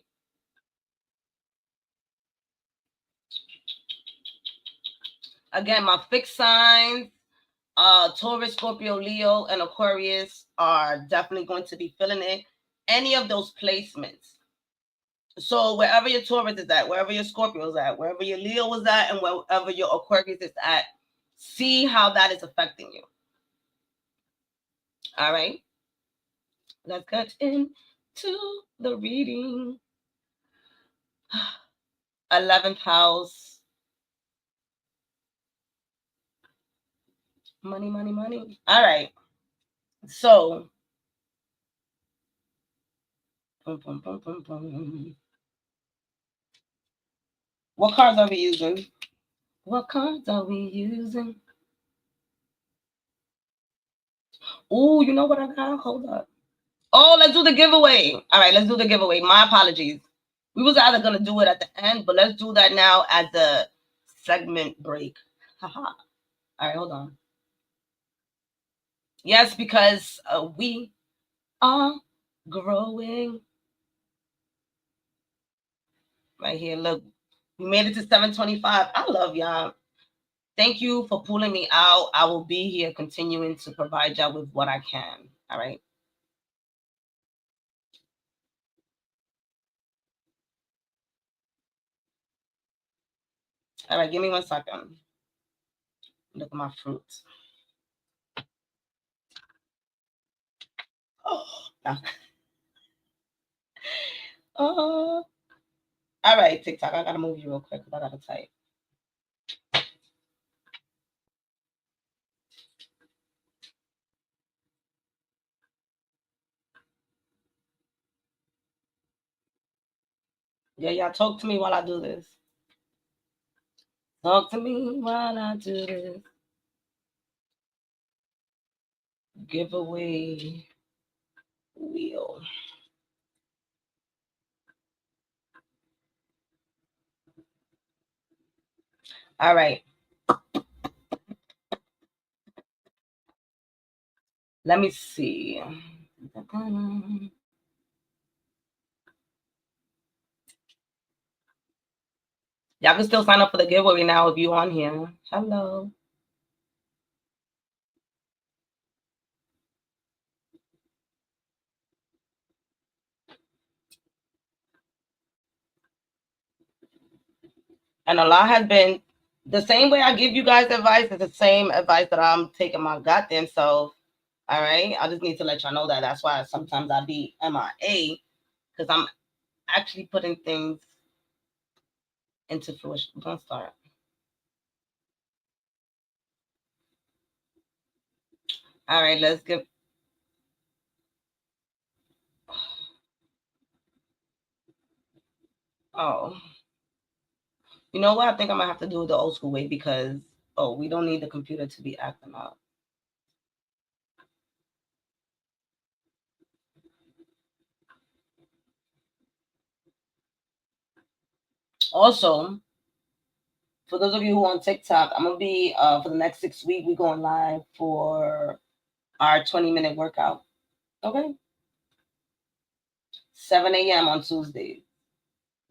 Again, my fixed signs, Taurus, Scorpio, Leo, and Aquarius are definitely going to be feeling it. Any of those placements. So wherever your Taurus is at, wherever your Scorpio is at, wherever your Leo is at, and wherever your Aquarius is at, see how that is affecting you. All right. Let's get into the reading. 11th house. Money, money, money. All right. So, boom, boom, boom, boom, boom. What cards are we using? What cards are we using? Oh, you know what I got? Hold up. Oh, let's do the giveaway. All right, let's do the giveaway. My apologies. We was either going to do it at the end, but let's do that now as a segment break. Haha. All right, hold on. Yes, because we are growing. Right here, look. We made it to 725. I love y'all. Thank you for pulling me out. I will be here continuing to provide y'all with what I can. All right. All right, give me 1 second. Look at my fruits. Oh, all right, TikTok. I gotta move you real quick because I gotta type. Yeah, y'all talk to me while I do this. Talk to me while I do this. Giveaway wheel. All right. Let me see. Y'all can still sign up for the giveaway now if you on here. Hello. And a lot has been the same way I give you guys advice is the same advice that I'm taking my goddamn self. All right. I just need to let y'all know that. That's why sometimes I be MIA because I'm actually putting things into fruition. Don't start. All right. Let's give. Oh. You know what? I think I'm going to have to do it the old school way because, we don't need the computer to be acting up. Also, for those of you who are on TikTok, I'm gonna be for the next 6 weeks. We going live for our 20-minute workout. Okay, 7 a.m. on Tuesday.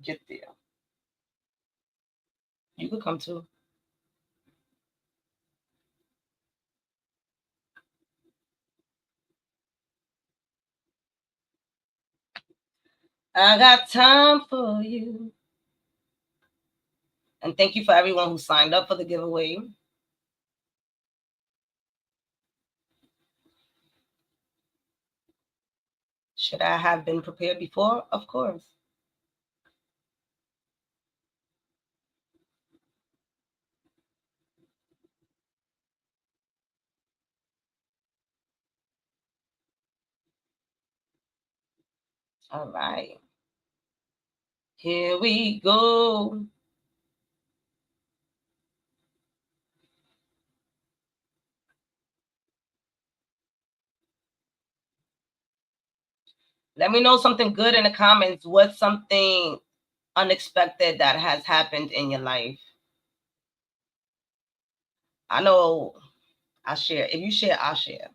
Get there. You could come too. I got time for you. And thank you for everyone who signed up for the giveaway. Should I have been prepared before? Of course. All right. Here we go. Let me know something good in the comments. What's something unexpected that has happened in your life? I know I'll share. If you share, I'll share.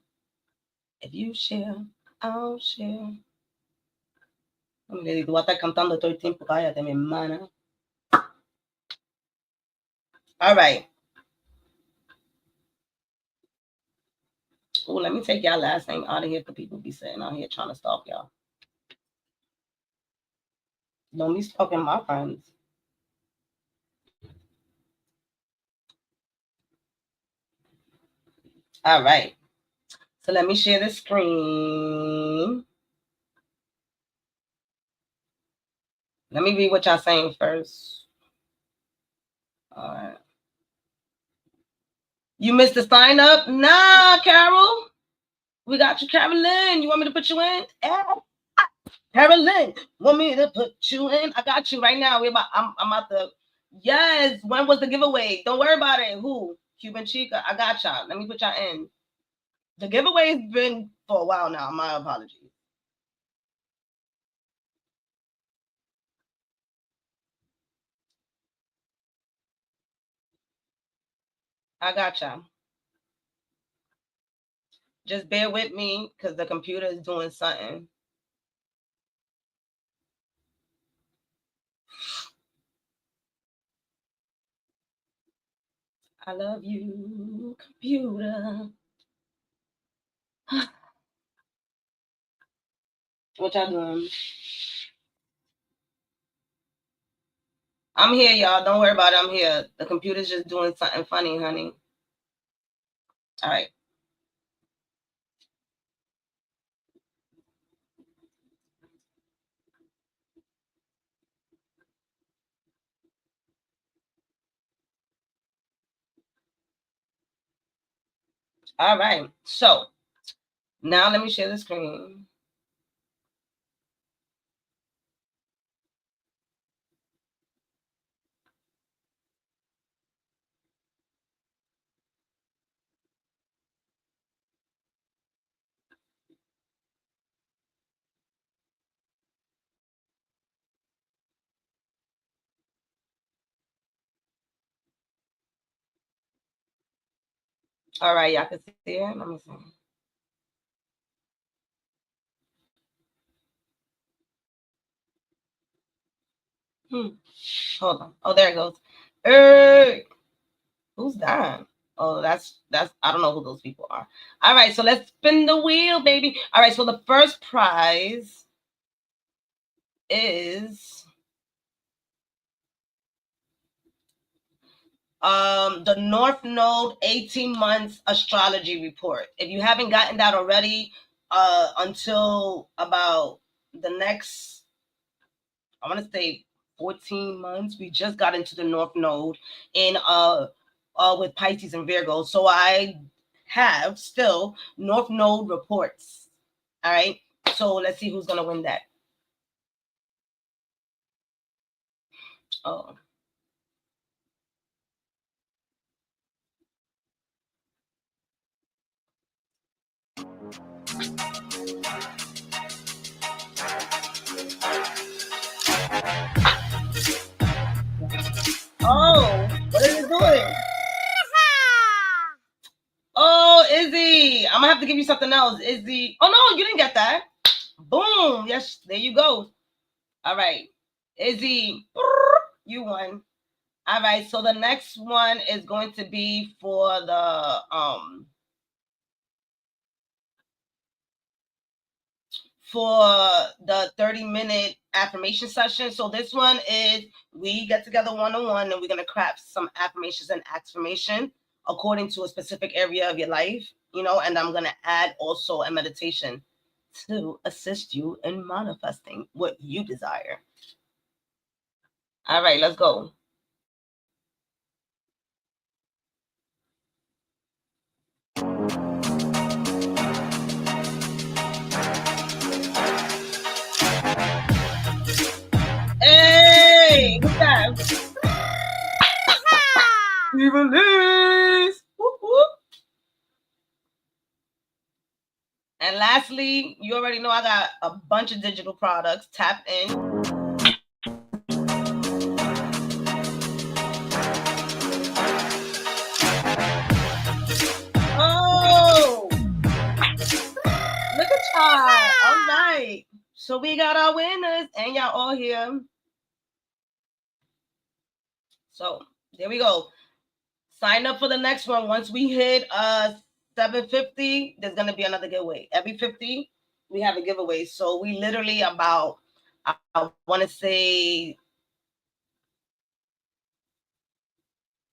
If you share, I'll share. Tú vas a estar cantando todo el tiempo. Cállate, mi hermana. All right. Oh, let me take y'all last name out of here for people be sitting out here trying to stalk y'all. Don't be stalking my friends. All right. So let me share the screen. Let me read what y'all saying first. All right. You missed the sign up? Nah, Carol. We got you, Carolyn. You want me to put you in? Carolyn, want me to put you in? I got you right now. I'm about to. Yes. When was the giveaway? Don't worry about it. Who? Cuban Chica. I got y'all. Let me put y'all in. The giveaway's been for a while now. My apologies. I got y'all. Just bear with me because the computer is doing something. I love you, computer. What y'all doing? I'm here, y'all. Don't worry about it. I'm here. The computer's just doing something funny, honey. All right. All right. So now let me share the screen. All right, y'all can see it. Let me see. Hold on. Oh, there it goes. Who's that? Oh, that's I don't know who those people are. All right, so let's spin the wheel, baby. All right, so the first prize is the North Node 18 months astrology report. If you haven't gotten that already, until about the next, I want to say 14 months, we just got into the North Node in with Pisces and Virgo. So I have still North Node reports. All right. So let's see who's gonna win that. Oh. Oh, what is it doing? Oh, Izzy, I'm gonna have to give you something else. Izzy. Oh no, you didn't get that. Boom. Yes, there you go. All right. Izzy, you won. All right. So the next one is going to be for the for the 30-minute affirmation session. So this one is we get together one-on-one and we're going to craft some affirmations and affirmation according to a specific area of your life, you know, and I'm going to add also a meditation to assist you in manifesting what you desire. All right, let's go. Hey, who's that? Release. Whoop, whoop. And lastly, you already know I got a bunch of digital products. Tap in. Oh, look at y'all. All right. So we got our winners and y'all all here. So there we go. Sign up for the next one. Once we hit 750, there's gonna be another giveaway. Every 50, we have a giveaway. So we literally about, I want to say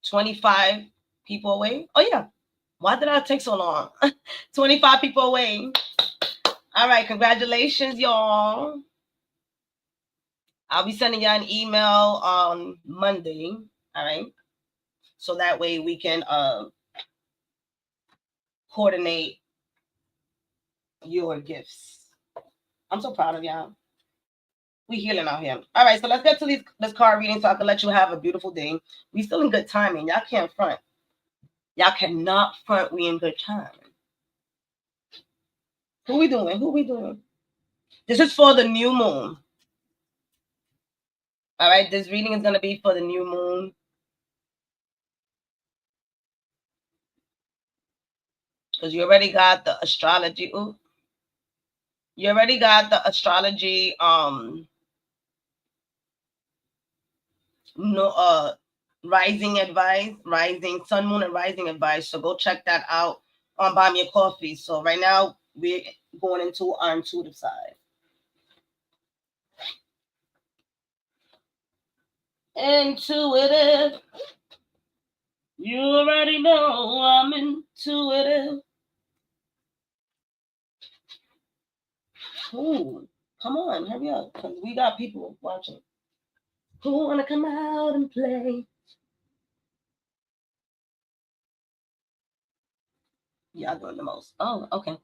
25 people away. Oh yeah. Why did I take so long? 25 people away. All right, congratulations, y'all. I'll be sending y'all an email on Monday. All right. So that way we can coordinate your gifts. I'm so proud of y'all. We healing out here. All right, so let's get to this card reading so I can let you have a beautiful day. We still in good timing. Y'all can't front. Y'all cannot front. We in good time. Who we doing? Who we doing? This is for the new moon. All right, this reading is going to be for the new moon. Because you already got the astrology. Ooh. You already got the astrology no rising advice, rising sun, moon, and rising advice. So go check that out on Buy Me a Coffee. So right now we're going into our intuitive side. Intuitive. You already know I'm intuitive. Ooh, come on, hurry up, because we got people watching. Who wanna come out and play? Y'all doing the most. Oh, okay.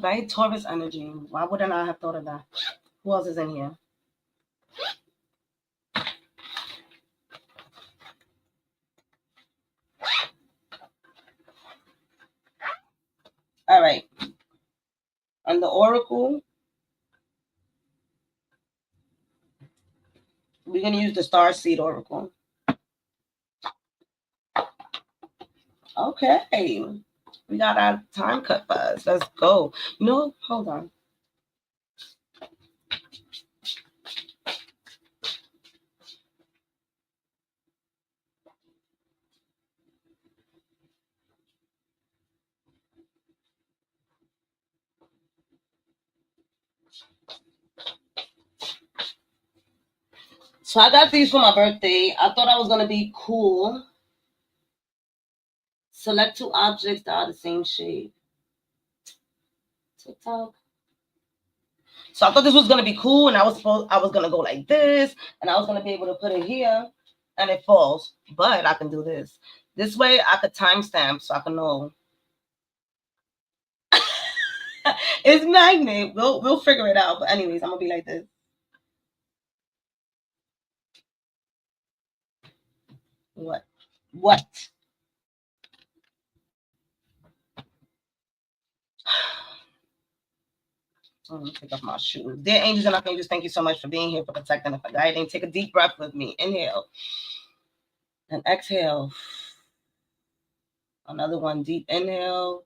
Right? Taurus energy. Why wouldn't I have thought of that? Who else is in here? All right. And the oracle, we're going to use the star seed oracle. Okay. We got our time cut fast. Let's go. No, hold on. So I got these for my birthday. I thought I was going to be cool. Select 2 objects that are the same shape. TikTok. So I thought this was gonna be cool, and I was gonna go like this, and I was gonna be able to put it here, and it falls. But I can do this. This way, I could timestamp so I can know. It's magnet. We'll figure it out. But anyways, I'm gonna be like this. What? What? I'm gonna take off my shoes. Dear angels and archangels, thank you so much for being here, for protecting and for guiding. Take a deep breath with me. Inhale and exhale. Another one. Deep inhale.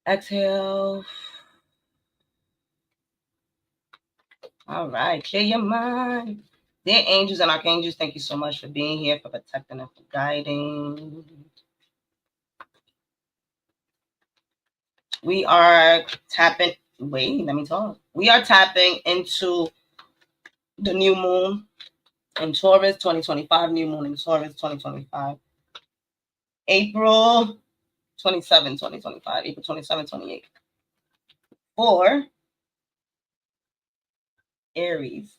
Exhale. All right, clear your mind. Dear angels and archangels, thank you so much for being here, for protecting and for guiding. We are tapping. Wait, let me talk. We are tapping into the new moon in Taurus 2025, new moon in Taurus 2025. April 27, 2025, April 27, 28. For Aries.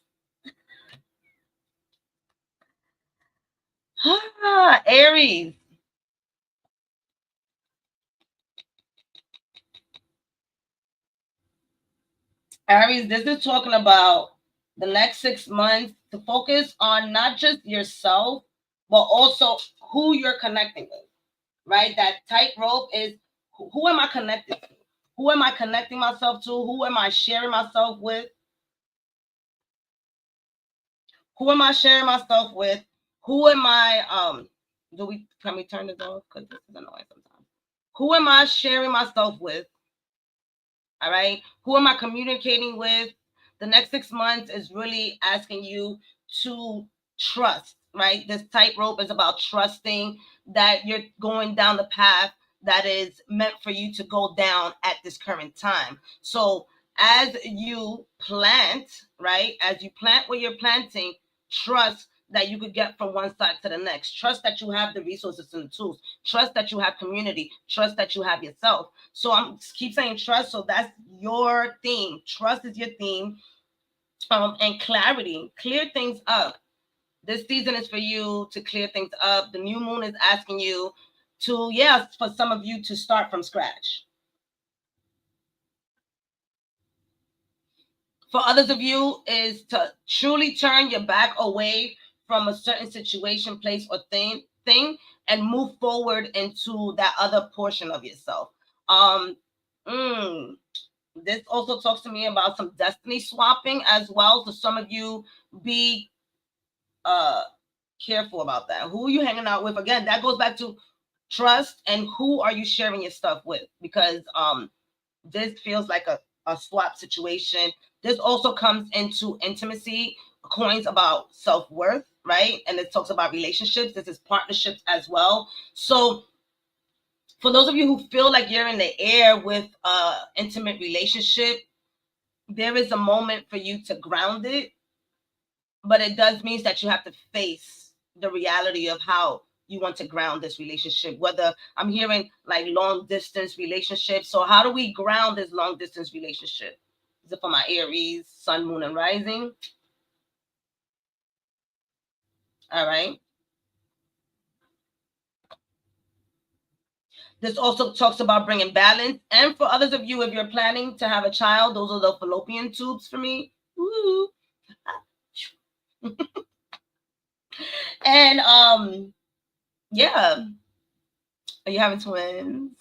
Aries. Aries, this is talking about the next 6 months to focus on not just yourself, but also who you're connecting with, right? That tightrope is who am I connected to? Who am I connecting myself to? Who am I sharing myself with? Who am I sharing myself with? Who am I can we turn this off? Because this is annoying sometimes. Who am I sharing myself with? All right. Who am I communicating with? The next 6 months is really asking you to trust, right? This tightrope is about trusting that you're going down the path that is meant for you to go down at this current time. So as you plant, right? As you plant what you're planting, trust that you could get from one side to the next. Trust that you have the resources and the tools. Trust that you have community. Trust that you have yourself. So I'm keep saying trust. So that's your theme. Trust is your theme. And clarity. Clear things up. This season is for you to clear things up. The new moon is asking you to, yes, for some of you to start from scratch. For others of you is to truly turn your back away from a certain situation, place, or thing and move forward into that other portion of yourself. Um, this also talks to me about some destiny swapping as well. So some of you be careful about that. Who are you hanging out with? Again, that goes back to trust and who are you sharing your stuff with? Because this feels like a swap situation. This also comes into intimacy, coins about self-worth, right? And it talks about relationships. This is partnerships as well. So for those of you who feel like you're in the air with intimate relationship, there is a moment for you to ground it, but it does mean that you have to face the reality of how you want to ground this relationship. Whether I'm hearing like long distance relationships. So how do we ground this long distance relationship? Is it for my Aries, sun, moon, and rising? All right. This also talks about bringing balance. And for others of you, if you're planning to have a child, those are the fallopian tubes for me. Woo. And yeah. Are you having twins?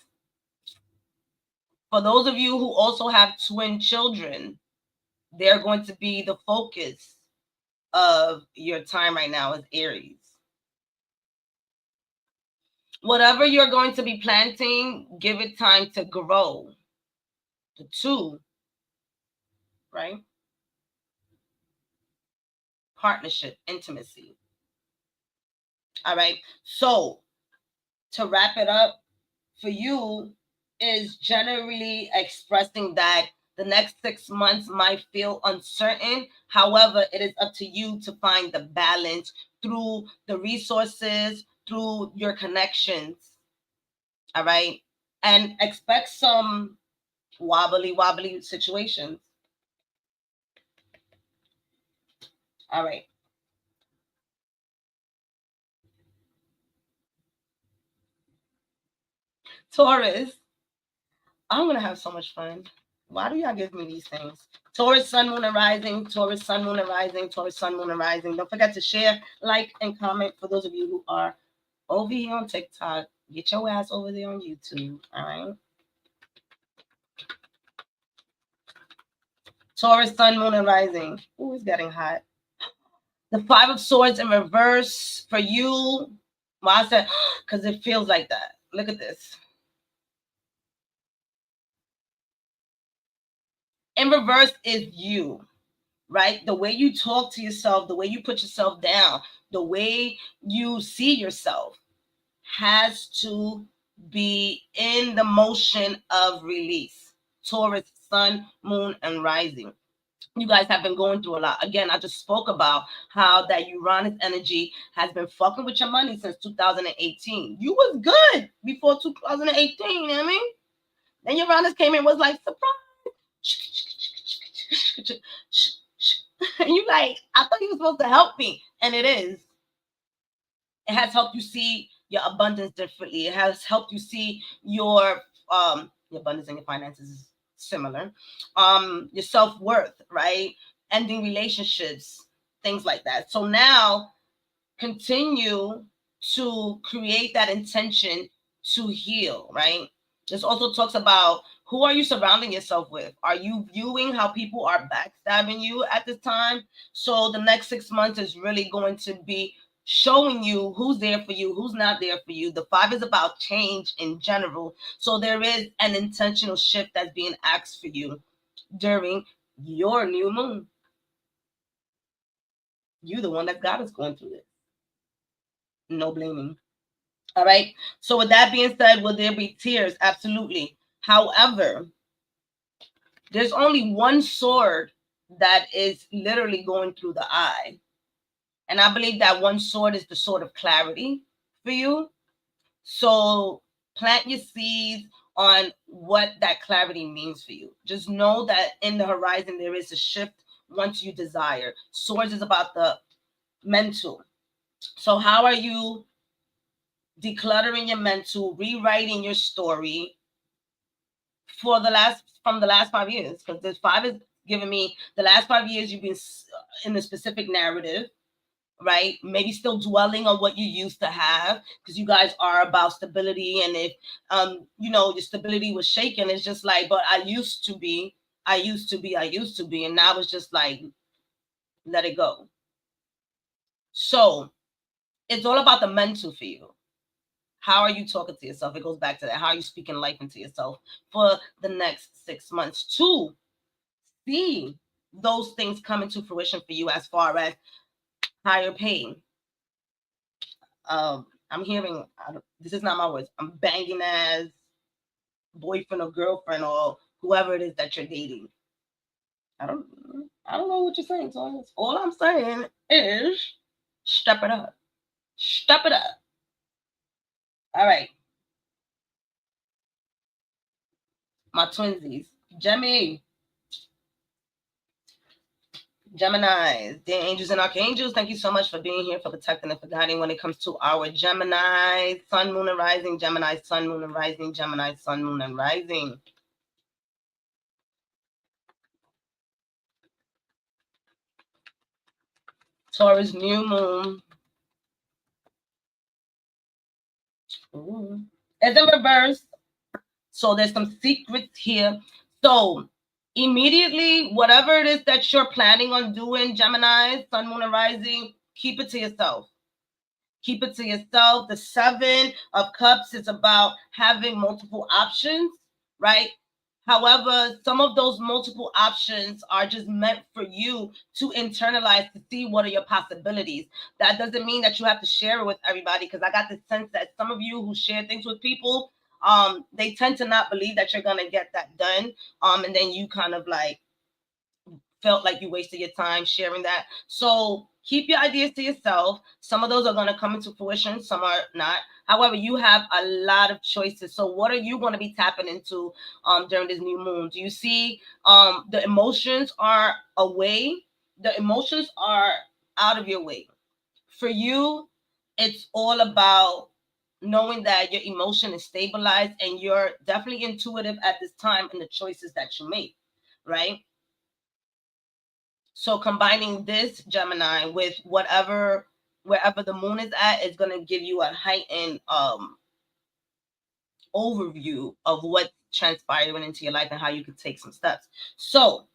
For those of you who also have twin children, they're going to be the focus of your time right now as Aries. Whatever you're going to be planting, give it time to grow. The two, right? Partnership, intimacy. All right. So to wrap it up for you is generally expressing that the next 6 months might feel uncertain. However, it is up to you to find the balance through the resources, through your connections. All right. And expect some wobbly situations. All right. Taurus, I'm going to have so much fun. Why do y'all give me these things? Taurus, sun, moon, and rising. Taurus, sun, moon, and rising. Taurus, sun, moon, and rising. Don't forget to share, like, and comment for those of you who are over here on TikTok. Get your ass over there on YouTube. All right. Taurus, sun, moon, and rising. Ooh, it's getting hot. The Five of Swords in reverse for you. Well, I said, because it feels like that. Look at this. In reverse is you. right? The way you talk to yourself, the way you put yourself down, the way you see yourself has to be in the motion of release. Taurus, sun, moon, and rising. You guys have been going through a lot. Again, I just spoke about how that Uranus energy has been fucking with your money since 2018. You was good before 2018, you know what I mean? Then Uranus came in, was like, surprise. And you like, I thought you were supposed to help me. And it is. It has helped you see your abundance differently. It has helped you see your abundance and your finances is similar. Your self-worth, right? Ending relationships, things like that. So now continue to create that intention to heal, right? This also talks about who are you surrounding yourself with? Are you viewing how people are backstabbing you at this time? So the next 6 months is really going to be showing you who's there for you, who's not there for you. The 5 is about change in general. So there is an intentional shift that's being asked for you during your new moon. You the one that got us going through this. No blaming. All right. So with that being said, will there be tears? Absolutely. However, there's only one sword that is literally going through the eye. And I believe that one sword is the sword of clarity for you. So plant your seeds on what that clarity means for you. Just know that in the horizon, there is a shift once you desire. Swords is about the mental. So how are you decluttering your mental, rewriting your story for the last from the last 5 years? Because this 5 is giving me the last 5 years you've been in a specific narrative, right? Maybe still dwelling on what you used to have, because you guys are about stability. And if your stability was shaken, it's just like, but I used to be, and now it's just like, let it go. So it's all about the mental for you. How are you talking to yourself? It goes back to that. How are you speaking life into yourself for the next 6 months to see those things come into fruition for you, as far as higher pay? I'm hearing, this is not my words, I'm banging as boyfriend or girlfriend or whoever it is that you're dating. I don't know what you're saying, so all I'm saying is step it up. Step it up. All right. My twinsies. Geminis, dear angels and archangels, thank you so much for being here, for protecting and for guiding when it comes to our Gemini, sun, moon, and rising. Gemini, sun, moon, and rising. Gemini, sun, moon, and rising. Taurus, new moon. Ooh. It's in reverse. So there's some secrets here. So immediately, whatever it is that you're planning on doing, Gemini, sun, moon, and rising, keep it to yourself. Keep it to yourself. The 7 of Cups is about having multiple options, right? However, some of those multiple options are just meant for you to internalize, to see what are your possibilities. That doesn't mean that you have to share it with everybody, because I got the sense that some of you who share things with people, they tend to not believe that you're gonna get that done. And then you kind of like felt like you wasted your time sharing that. So keep your ideas to yourself. Some of those are going to come into fruition, some are not. However, you have a lot of choices. So what are you going to be tapping into during this new moon? Do you see the emotions are away? The emotions are out of your way. For you, it's all about knowing that your emotion is stabilized and you're definitely intuitive at this time in the choices that you make, right? So combining this Gemini with wherever the moon is at is going to give you a heightened overview of what transpired into your life and how you could take some steps. So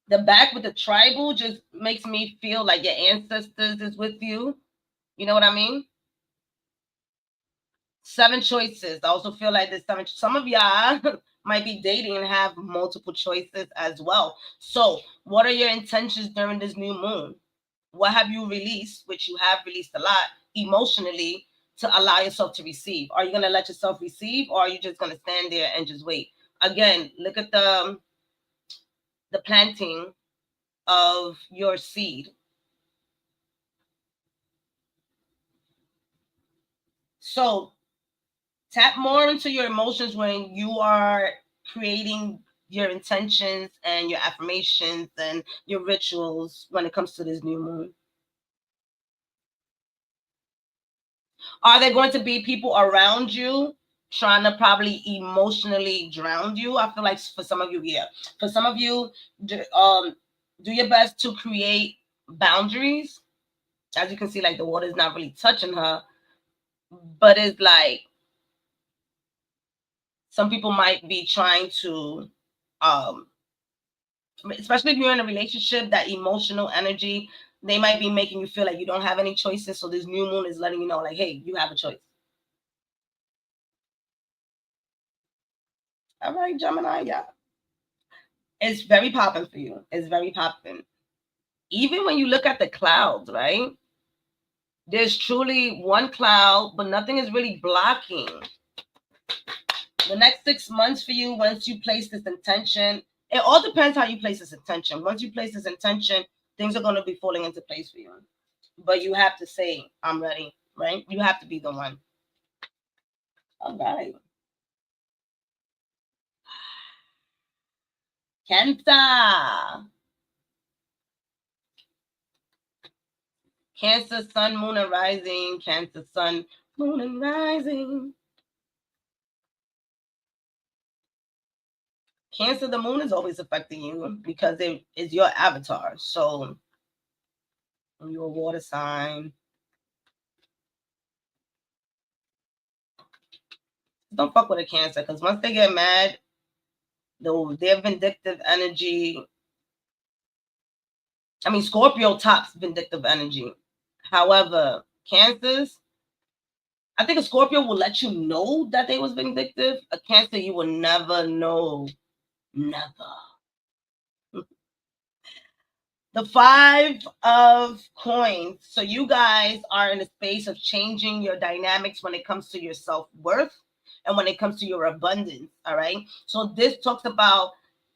the back with the tribal just makes me feel like your ancestors is with you. You know what I mean? 7 choices. I also feel like there's 7. Some of y'all might be dating and have multiple choices as well. So, what are your intentions during this new moon? What have you released, which you have released a lot emotionally, to allow yourself to receive? Are you going to let yourself receive, or are you just going to stand there and just wait? Again, look at the planting of your seed. So tap more into your emotions when you are creating your intentions and your affirmations and your rituals when it comes to this new moon. Are there going to be people around you trying to probably emotionally drown you? I feel like for some of you, yeah. For some of you, do your best to create boundaries. As you can see, like the water is not really touching her, but it's like some people might be trying to, especially if you're in a relationship, that emotional energy, they might be making you feel like you don't have any choices. So this new moon is letting you know, like, hey, you have a choice. All right, Gemini, yeah. It's very popping for you. It's very popping. Even when you look at the clouds, right? There's truly one cloud, but nothing is really blocking. The next 6 months for you, once you place this intention, it all depends how you place this intention. Once you place this intention, things are going to be falling into place for you. But you have to say, I'm ready, right? You have to be the one. All right. Cancer. Cancer, sun, moon, and rising. Cancer, sun, moon, and rising. Cancer, the moon is always affecting you because it is your avatar. So you're a water sign. Don't fuck with a Cancer, because once they get mad, their vindictive energy. I mean, Scorpio tops vindictive energy. However, Cancers, I think a Scorpio will let you know that they was vindictive. A Cancer, you will never know. Never. The 5 of coins. So you guys are in a space of changing your dynamics when it comes to your self-worth and when it comes to your abundance. All right. So this talks about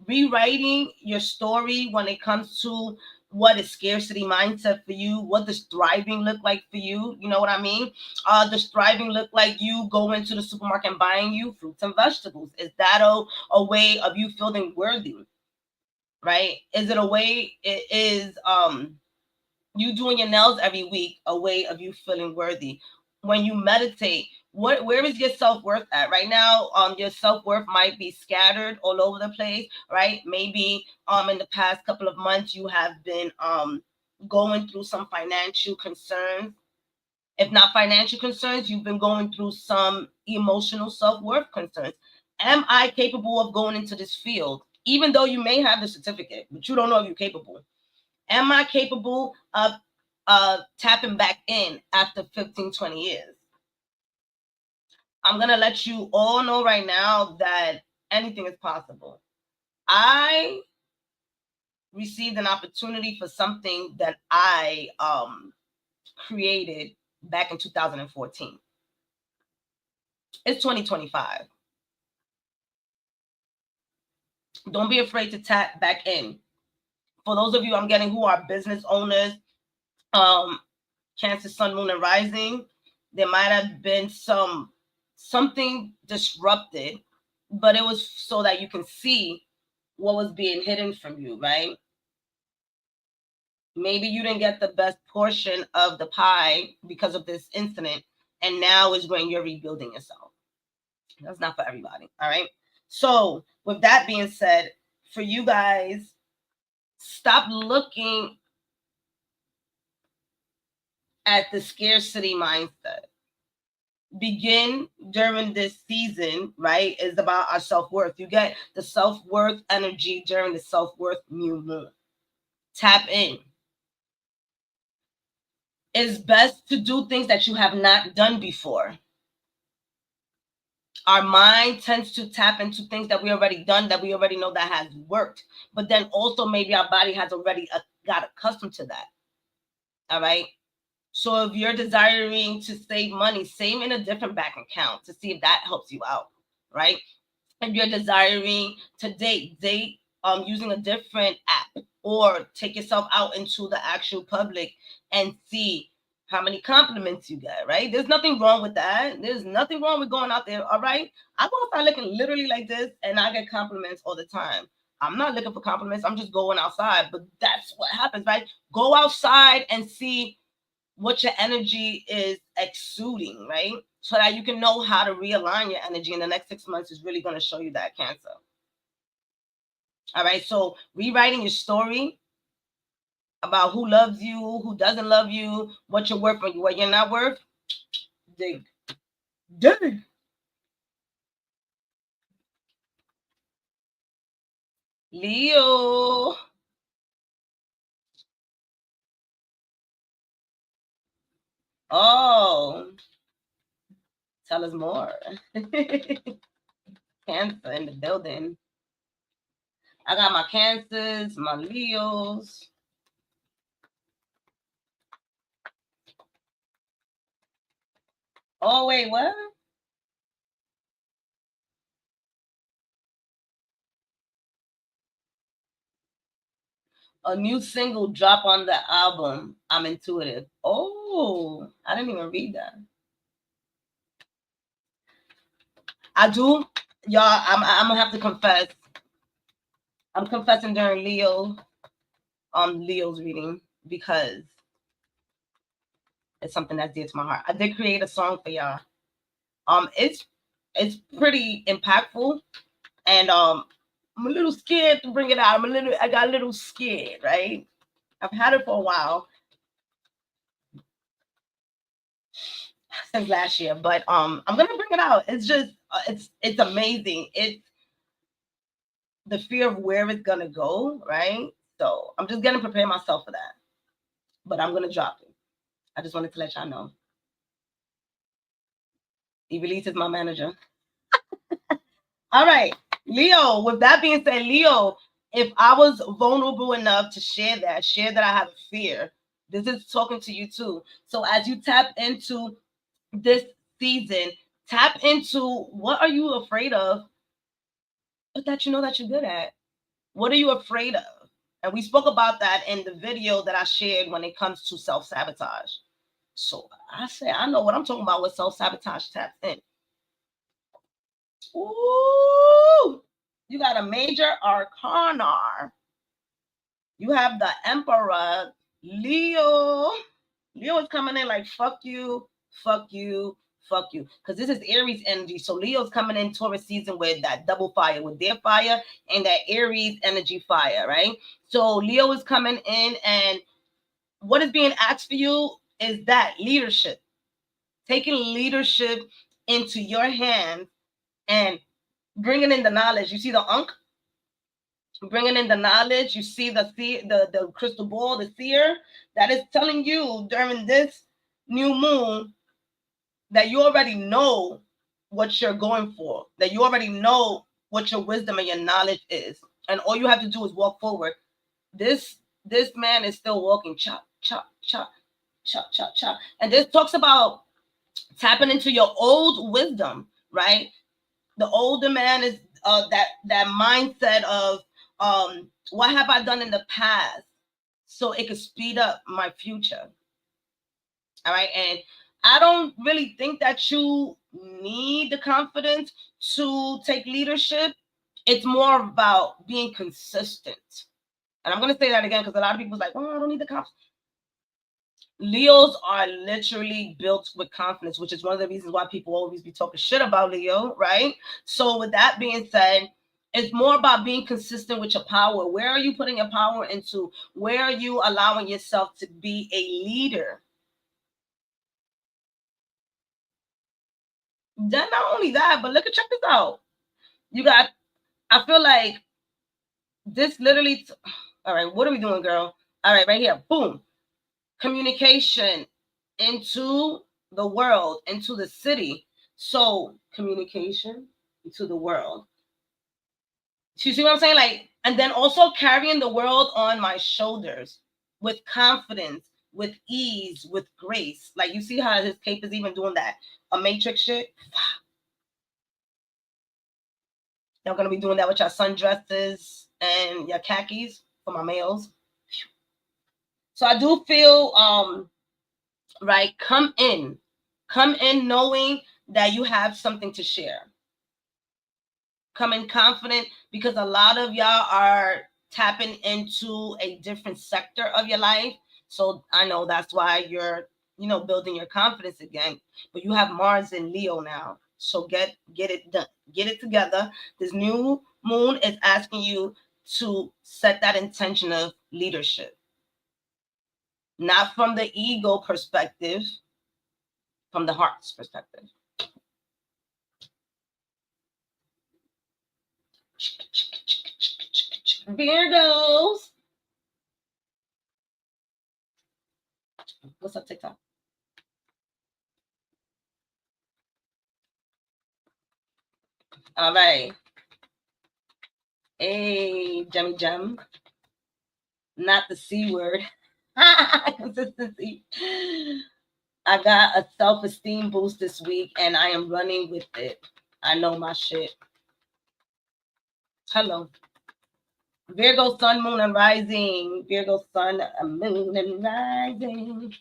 rewriting your story when it comes to what is scarcity mindset for you, what does thriving look like for you. You know what I mean? Does thriving look like you go into the supermarket and buying you fruits and vegetables? Is that a way of you feeling worthy? Right? Is it a way? It is you doing your nails every week a way of you feeling worthy? When you meditate, where is your self-worth at right now? Your self-worth might be scattered all over the place, right? Maybe in the past couple of months you have been going through some financial concerns. If not financial concerns, you've been going through some emotional self-worth concerns. Am I capable of going into this field? Even though you may have the certificate, but you don't know if you're capable. Am I capable of tapping back in after 15, 20 years? I'm going to let you all know right now that anything is possible. I received an opportunity for something that I created back in 2014. It's 2025. Don't be afraid to tap back in. For those of you I'm getting who are business owners, Cancer, Sun, Moon, and Rising, there might have been something disrupted, but it was so that you can see what was being hidden from you, right? Maybe you didn't get the best portion of the pie because of this incident, and now is when you're rebuilding yourself. That's not for everybody, all right? So, with that being said, for you guys, stop looking at the scarcity mindset. Begin during this season, right, is about our self-worth. You get the self-worth energy during the self-worth new moon. Tap in. It's best to do things that you have not done before. Our mind tends to tap into things that we already done, that we already know that has worked. But then also maybe our body has already got accustomed to that. All right. So if you're desiring to save money, save in a different bank account to see if that helps you out. Right. If you're desiring to date using a different app, or take yourself out into the actual public and see how many compliments you get, right? There's nothing wrong with that. There's nothing wrong with going out there, all right? I go outside looking literally like this and I get compliments all the time. I'm not looking for compliments. I'm just going outside, but that's what happens, right? Go outside and see what your energy is exuding, right? So that you can know how to realign your energy. In the next 6 months is really going to show you that, Cancer. All right. So rewriting your story about who loves you, who doesn't love you, what you're worth, what you're not worth. Dig. Dig. Leo. Oh, tell us more. Cancer in the building. I got my Cancers, my Leos. Oh, wait, what? A new single drop on the album. I'm Intuitive. Oh, I didn't even read that. I do. Y'all, I'm gonna have to confess. I'm confessing during Leo's reading, because it's something that's dear to my heart. I did create a song for y'all. It's pretty impactful, and I'm a little scared to bring it out. I got a little scared, right? I've had it for a while, since last year, but I'm gonna bring it out. It's just it's amazing. It's the fear of where it's gonna go, right? So I'm just gonna prepare myself for that. But I'm gonna drop it. I just wanted to let y'all know. Elise is my manager. All right, Leo. With that being said, Leo, if I was vulnerable enough to share that I have a fear, this is talking to you too. So as you tap into this season, tap into what are you afraid of, but that you know that you're good at. What are you afraid of? And we spoke about that in the video that I shared when it comes to self-sabotage. So I say I know what I'm talking about with self-sabotage taps in. Ooh, you got a major arcana. You have the Emperor, Leo. Leo is coming in like fuck you, fuck you, fuck you. Because this is Aries energy. So Leo's coming in Taurus season with that double fire, with their fire and that Aries energy fire, right? So Leo is coming in, and what is being asked for you is that leadership. Taking leadership into your hands and bringing in the knowledge. You see the Ankh? Bringing in the knowledge. You see the crystal ball, the seer, that is telling you during this new moon that you already know what you're going for, that you already know what your wisdom and your knowledge is, and all you have to do is walk forward. This man is still walking, chop chop chop chop chop chop, and this talks about tapping into your old wisdom, right? The older man is that mindset of what have I done in the past so it could speed up my future. All right. And I don't really think that you need the confidence to take leadership. It's more about being consistent. And I'm going to say that again, because a lot of people's like, oh, I don't need the confidence. Leos are literally built with confidence, which is one of the reasons why people always be talking shit about Leo, right? So with that being said, it's more about being consistent with your power. Where are you putting your power into? Where are you allowing yourself to be a leader? Then not only that, but check this out. You got, I feel like this literally, all right, what are we doing, girl? All right, right here, boom. Communication into the world, into the city. So communication to the world. You see what I'm saying? Like, and then also carrying the world on my shoulders with confidence, with ease, with grace. Like, you see how his cape is even doing that a matrix shit. Y'all gonna be doing that with your sundresses and your khakis for my males. So I do feel right, come in knowing that you have something to share. Come in confident, because a lot of y'all are tapping into a different sector of your life. So I know that's why you're, building your confidence again. But you have Mars in Leo now. So get it done. Get it together. This new moon is asking you to set that intention of leadership. Not from the ego perspective, from the heart's perspective. Virgos. What's up, TikTok? All right. Hey, Jemmy Gem. Not the C word. Consistency. I got a self-esteem boost this week, and I am running with it. I know my shit. Hello. Virgo, sun, moon, and rising. Virgo, sun, moon, and rising.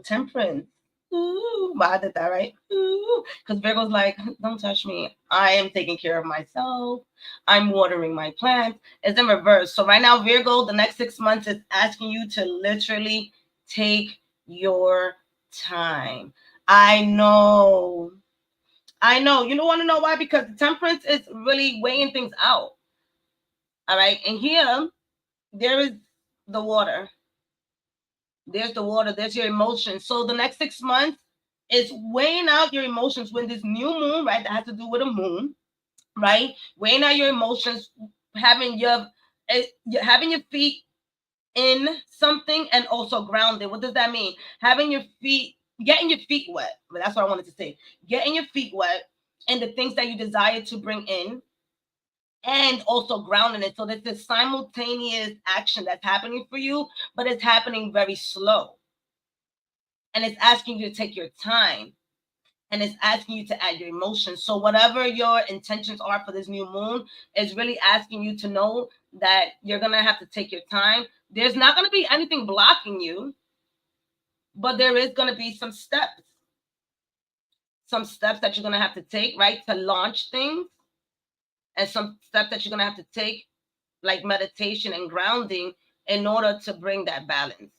Temperance. Ooh, I did that right. Because Virgo's like, don't touch me. I am taking care of myself. I'm watering my plants. It's in reverse. So right now, Virgo, the next 6 months is asking you to literally take your time. I know. You don't want to know why? Because the temperance is really weighing things out. All right. And here, there is the water. There's the water. There's your emotions. So the next 6 months is weighing out your emotions when this new moon, right? That has to do with a moon, right? Weighing out your emotions, having your feet in something and also grounded. What does that mean? Getting your feet wet. But that's what I wanted to say. Getting your feet wet and the things that you desire to bring in, and also grounding it. So there's this simultaneous action that's happening for you, but it's happening very slow. And it's asking you to take your time, and it's asking you to add your emotions. So whatever your intentions are for this new moon is really asking you to know that you're going to have to take your time. There's not going to be anything blocking you, but there is going to be some steps that you're going to have to take, right, to launch things, and some steps that you're going to have to take, like meditation and grounding, in order to bring that balance.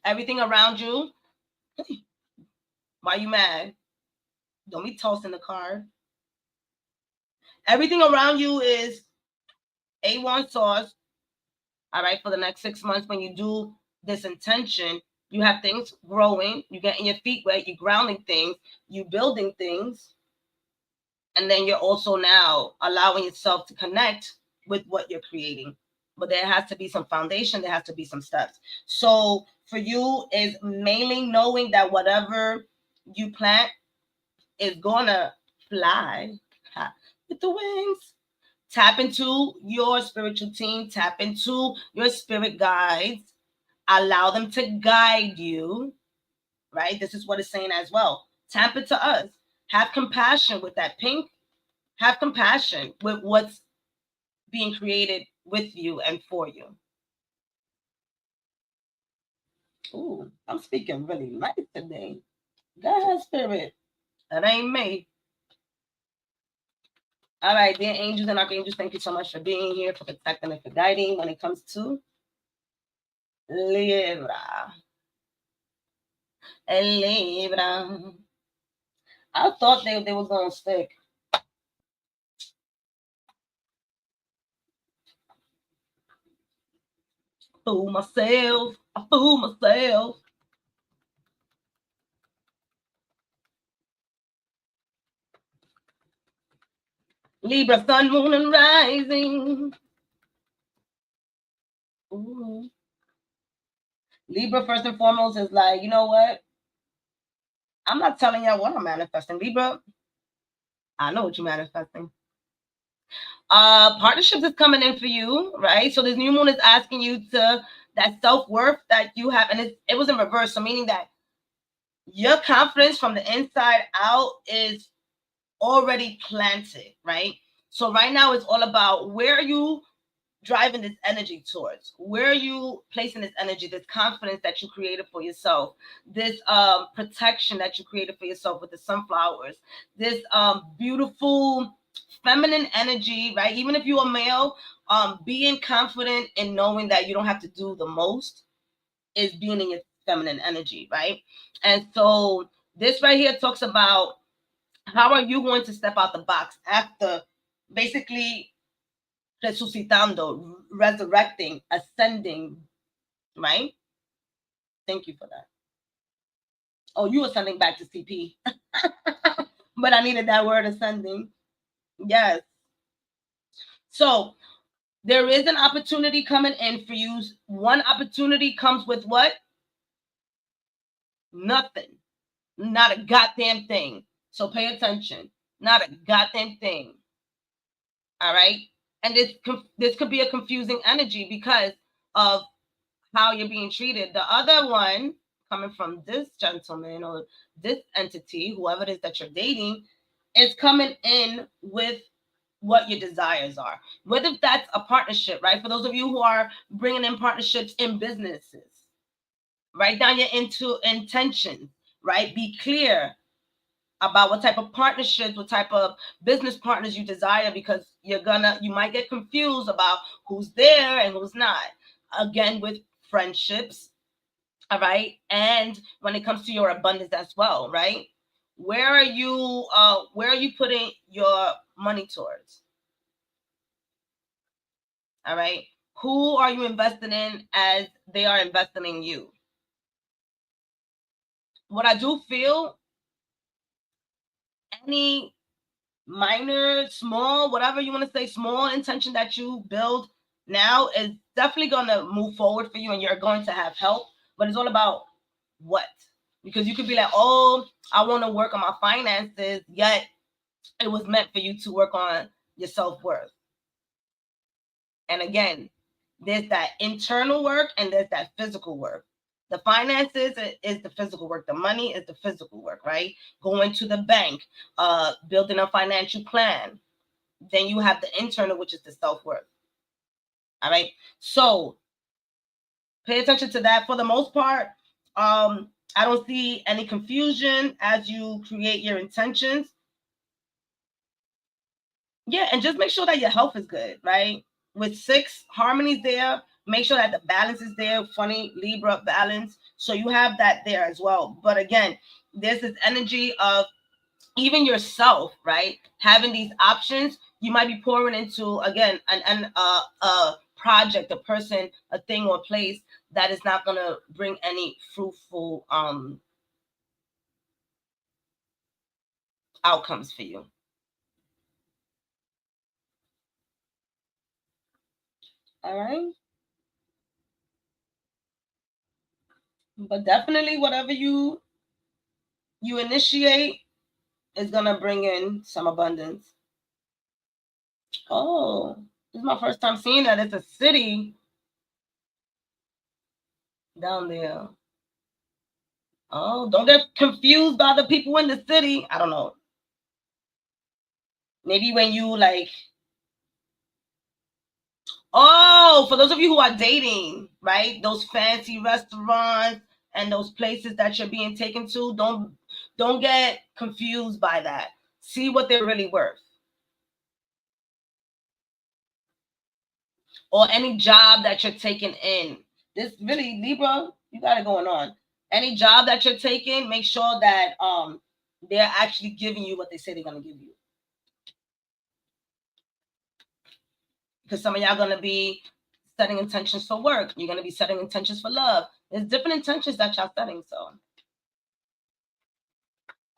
Everything around you, why you mad? Don't be tossing the card. Everything around you is A1 sauce. All right, for the next 6 months, when you do this intention, you have things growing, you getting your feet wet, you grounding things, you building things, and then you're also now allowing yourself to connect with what you're creating. But there has to be some foundation, there has to be some steps. So for you is mainly knowing that whatever you plant is gonna fly with the wings. Tap into your spiritual team, tap into your spirit guides, allow them to guide you, right? This is what it's saying as well. Tap into us. Have compassion with that pink. Have compassion with what's being created with you and for you. Ooh, I'm speaking really nice today. Go ahead, spirit. That ain't me. All right, dear angels and archangels, thank you so much for being here, for protecting and for guiding when it comes to Libra. And Libra. I thought they was gonna stick. Fool myself. I fool myself. Libra, sun, moon, and rising. Ooh. Libra, first and foremost, is like, you know what? I'm not telling you what I'm manifesting. Libra, I know what you're manifesting. Partnerships is coming in for you, right? So this new moon is asking you to that self-worth that you have, and it was in reverse. So meaning that your confidence from the inside out is already planted, right? So right now it's all about where are you driving this energy towards? Where are you placing this energy, this confidence that you created for yourself, this protection that you created for yourself with the sunflowers, this beautiful feminine energy, right? Even if you're a male, being confident in knowing that you don't have to do the most is being in your feminine energy, right? And so this right here talks about how are you going to step out the box after basically resucitando, resurrecting, ascending, right? Thank you for that. Oh, you were sending back to CP. But I needed that word ascending. Yes. So there is an opportunity coming in for you. One opportunity comes with what? Nothing. Not a goddamn thing. So pay attention. Not a goddamn thing. All right. And this could be a confusing energy because of how you're being treated. The other one coming from this gentleman or this entity, whoever it is that you're dating, is coming in with what your desires are. Whether that's a partnership, right? For those of you who are bringing in partnerships in businesses, write down your intentions, right? Be clear about what type of partnerships, what type of business partners you desire, because you might get confused about who's there and who's not. Again, with friendships, all right, and when it comes to your abundance as well, right? Where are you putting your money towards? All right, who are you investing in as they are investing in you? What I do feel, any minor, small, whatever you want to say, small intention that you build now is definitely going to move forward for you, and you're going to have help. But it's all about what, because you could be like, oh, I want to work on my finances, yet it was meant for you to work on your self-worth. And again, there's that internal work and there's that physical work. The finances is the physical work. The money is the physical work, right? Going to the bank, building a financial plan. Then you have the internal, which is the self-worth. All right. So pay attention to that. For the most part, I don't see any confusion as you create your intentions. Yeah, and just make sure that your health is good, right? With 6 harmonies there, make sure that the balance is there. Funny Libra balance. So you have that there as well. But again, there's this energy of even yourself, right? Having these options, you might be pouring into again a project, a person, a thing, or a place that is not going to bring any fruitful outcomes for you. All right. But definitely whatever you initiate is gonna bring in some abundance. Oh, this is my first time seeing that. It's a city down there. Oh, don't get confused by the people in the city. I don't know. Maybe when you like, oh, for those of you who are dating, right? Those fancy restaurants and those places that you're being taken to, don't get confused by that. See what they're really worth. Or any job that you're taking in. This really, Libra, you got it going on. Any job that you're taking, make sure that they're actually giving you what they say they're gonna give you. Because some of y'all gonna be setting intentions for work. You're gonna be setting intentions for love. There's different intentions that y'all setting. So,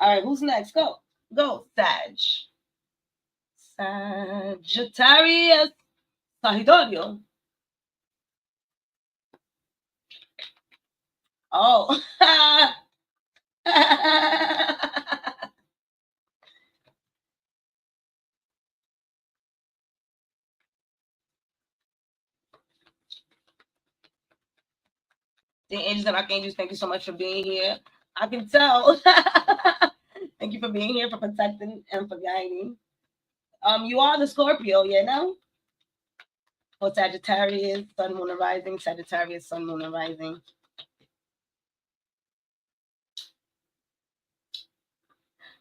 all right, who's next? Go, Sagittarius, Sagittario. Oh. The angels and archangels, thank you so much for being here. I can tell. Thank you for being here, for protecting and for guiding. You are the Scorpio, you know? For Sagittarius, Sun, Moon, and Rising. Sagittarius, Sun, Moon, and Rising.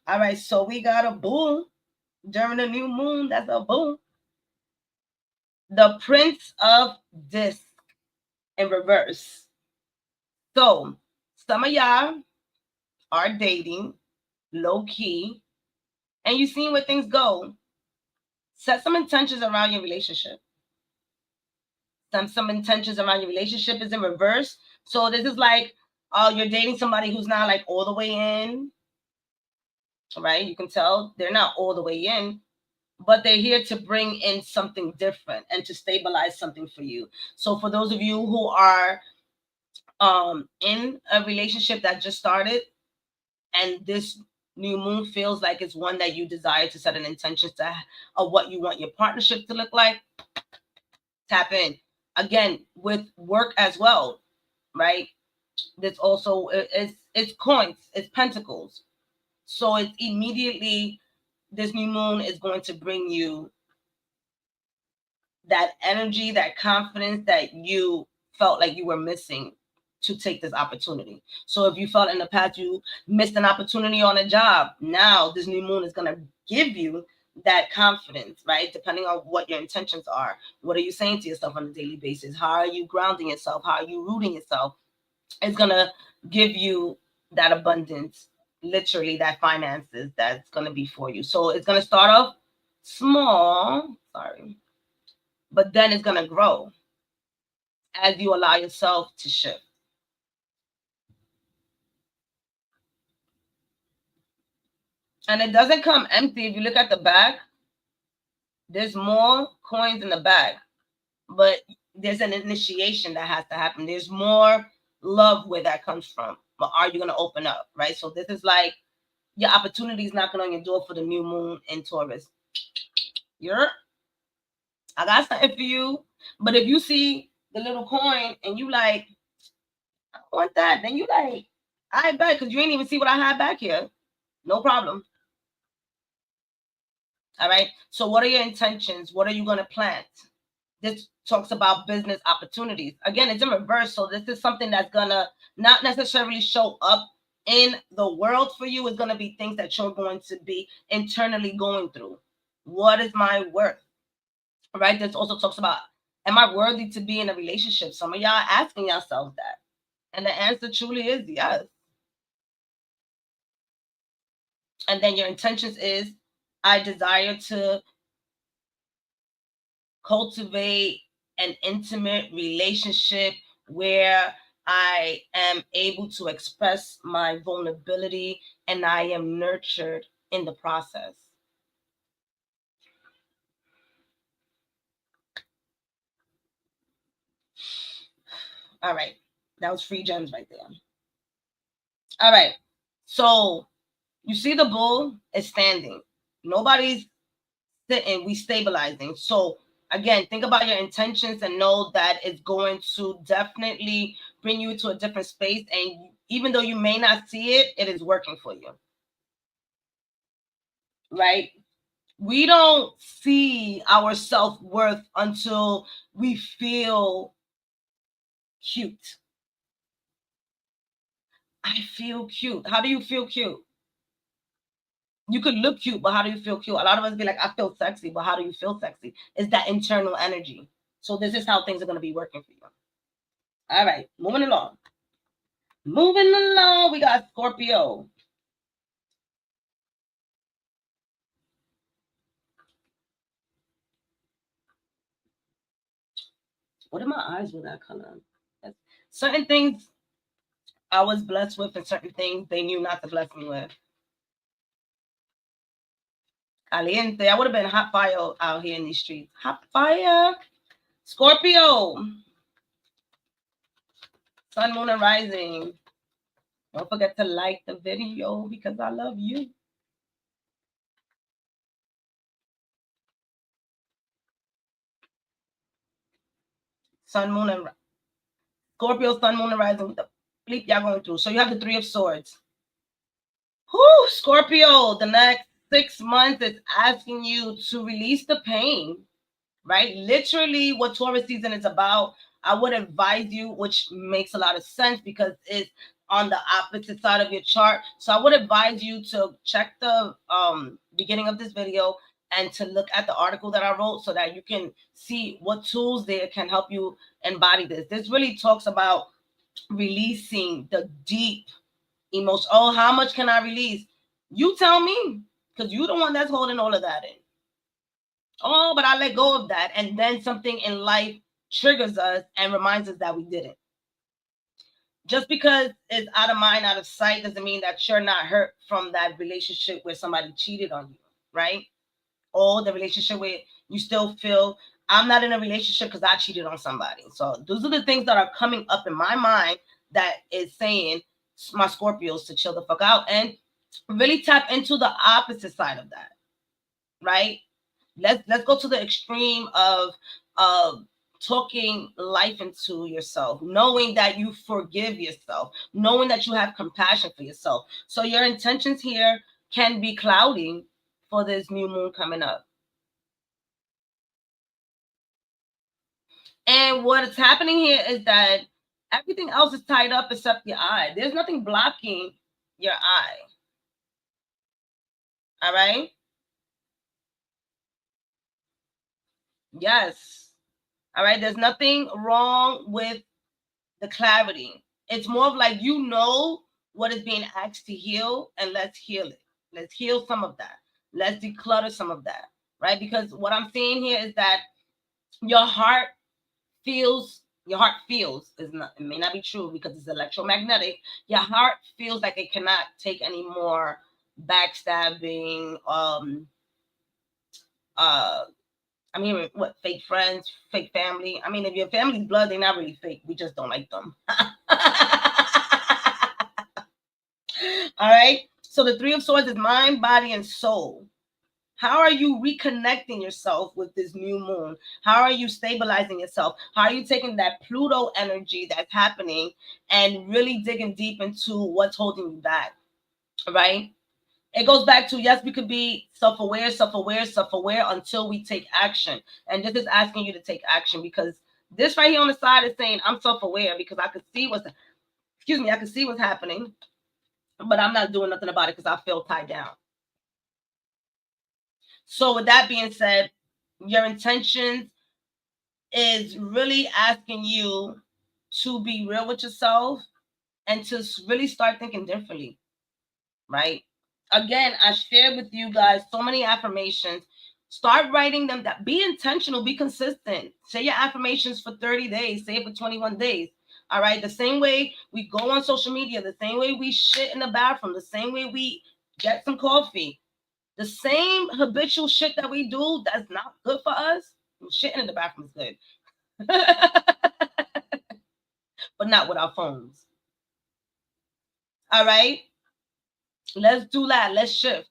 All right, so we got a bull during the new moon. That's a bull. The Prince of Disc in reverse. So some of y'all are dating low key, and you seen where things go. Set some intentions around your relationship. Some intentions around your relationship is in reverse. So this is like, you're dating somebody who's not like all the way in, right? You can tell they're not all the way in, but they're here to bring in something different and to stabilize something for you. So for those of you who are in a relationship that just started, and this new moon feels like it's one that you desire to set an intention to, of what you want your partnership to look like, tap in. Again, with work as well, right? That's also, it's coins, it's pentacles. So it's immediately, this new moon is going to bring you that energy, that confidence that you felt like you were missing to take this opportunity. So if you felt in the past you missed an opportunity on a job, now this new moon is going to give you that confidence, right? Depending on what your intentions are. What are you saying to yourself on a daily basis? How are you grounding yourself? How are you rooting yourself? It's going to give you that abundance, literally that finances that's going to be for you. So it's going to start off small, but then it's going to grow as you allow yourself to shift. And it doesn't come empty. If you look at the back, there's more coins in the back, but there's an initiation that has to happen. There's more love where that comes from. But are you going to open up, right? So this is like your opportunities knocking on your door for the new moon in Taurus. I got something for you. But if you see the little coin and you like, I want that, then you like, I bet, because you ain't even see what I had back here. No problem. All right. So what are your intentions? What are you going to plant? This talks about business opportunities. Again, it's in reverse. So this is something that's going to not necessarily show up in the world for you. It's going to be things that you're going to be internally going through. What is my worth? Right. This also talks about, am I worthy to be in a relationship? Some of y'all asking yourselves that. And the answer truly is yes. And then your intentions is, I desire to cultivate an intimate relationship where I am able to express my vulnerability and I am nurtured in the process. All right. That was free gems right there. All right. So you see the bull is standing. Nobody's sitting. We stabilizing. So again, think about your intentions and know that it's going to definitely bring you to a different space. And even though you may not see it, it is working for you. Right? We don't see our self-worth until we feel cute. I feel cute. How do you feel cute? You could look cute, but how do you feel cute? A lot of us be like, I feel sexy, but how do you feel sexy? It's that internal energy. So this is how things are going to be working for you. All right, moving along. Moving along, we got Scorpio. What are my eyes with that color? Certain things I was blessed with, and certain things they knew not to bless me with. Caliente. I would have been hot fire out here in these streets. Hot fire. Scorpio. Sun, moon, and rising. Don't forget to like the video because I love you. Sun, moon, and Scorpio, sun, moon, and rising. What the bleep y'all going through? So you have the Three of Swords. Whew, Scorpio, the next 6 months is asking you to release the pain, right? Literally what Taurus season is about. I would advise you, which makes a lot of sense because it's on the opposite side of your chart. So I would advise you to check the beginning of this video and to look at the article that I wrote so that you can see what tools there can help you embody this. This really talks about releasing the deep emotion. Oh, how much can I release? You tell me, because you're the one that's holding all of that in. Oh, but I let go of that. And then something in life triggers us and reminds us that we didn't. Just because it's out of mind, out of sight, doesn't mean that you're not hurt from that relationship where somebody cheated on you, right? Or the relationship where you still feel, I'm not in a relationship because I cheated on somebody. So those are the things that are coming up in my mind that is saying my Scorpios to chill the fuck out and really tap into the opposite side of that, right? Let's go to the extreme of talking life into yourself, knowing that you forgive yourself, knowing that you have compassion for yourself. So your intentions here can be clouding for this new moon coming up. And what is happening here is that everything else is tied up except your eye. There's nothing blocking your eye. All right? Yes. All right. There's nothing wrong with the clarity. It's more of like, you know what is being asked to heal, and let's heal it. Let's heal some of that. Let's declutter some of that, right? Because what I'm seeing here is that your heart feels, is not, it may not be true because it's electromagnetic. Your heart feels like it cannot take any more backstabbing, I mean, what, fake friends, fake family. I mean, if your family's blood, they're not really fake. We just don't like them. All right. So the Three of Swords is mind, body, and soul. How are you reconnecting yourself with this new moon? How are you stabilizing yourself? How are you taking that Pluto energy that's happening and really digging deep into what's holding you back? Right? It goes back to, yes, we could be self-aware until we take action. And this is asking you to take action, because this right here on the side is saying I'm self-aware because I could see what's, I could see what's happening, but I'm not doing nothing about it because I feel tied down. So with that being said, your intentions is really asking you to be real with yourself and to really start thinking differently, right? Again, I shared with you guys so many affirmations. Start writing them. That be intentional, be consistent. Say your affirmations for 30 days, say it for 21 days. All right. The same way we go on social media, the same way we shit in the bathroom, the same way we get some coffee, the same habitual shit that we do that's not good for us. Shitting in the bathroom is good. But not with our phones. All right. Let's do that. Let's shift.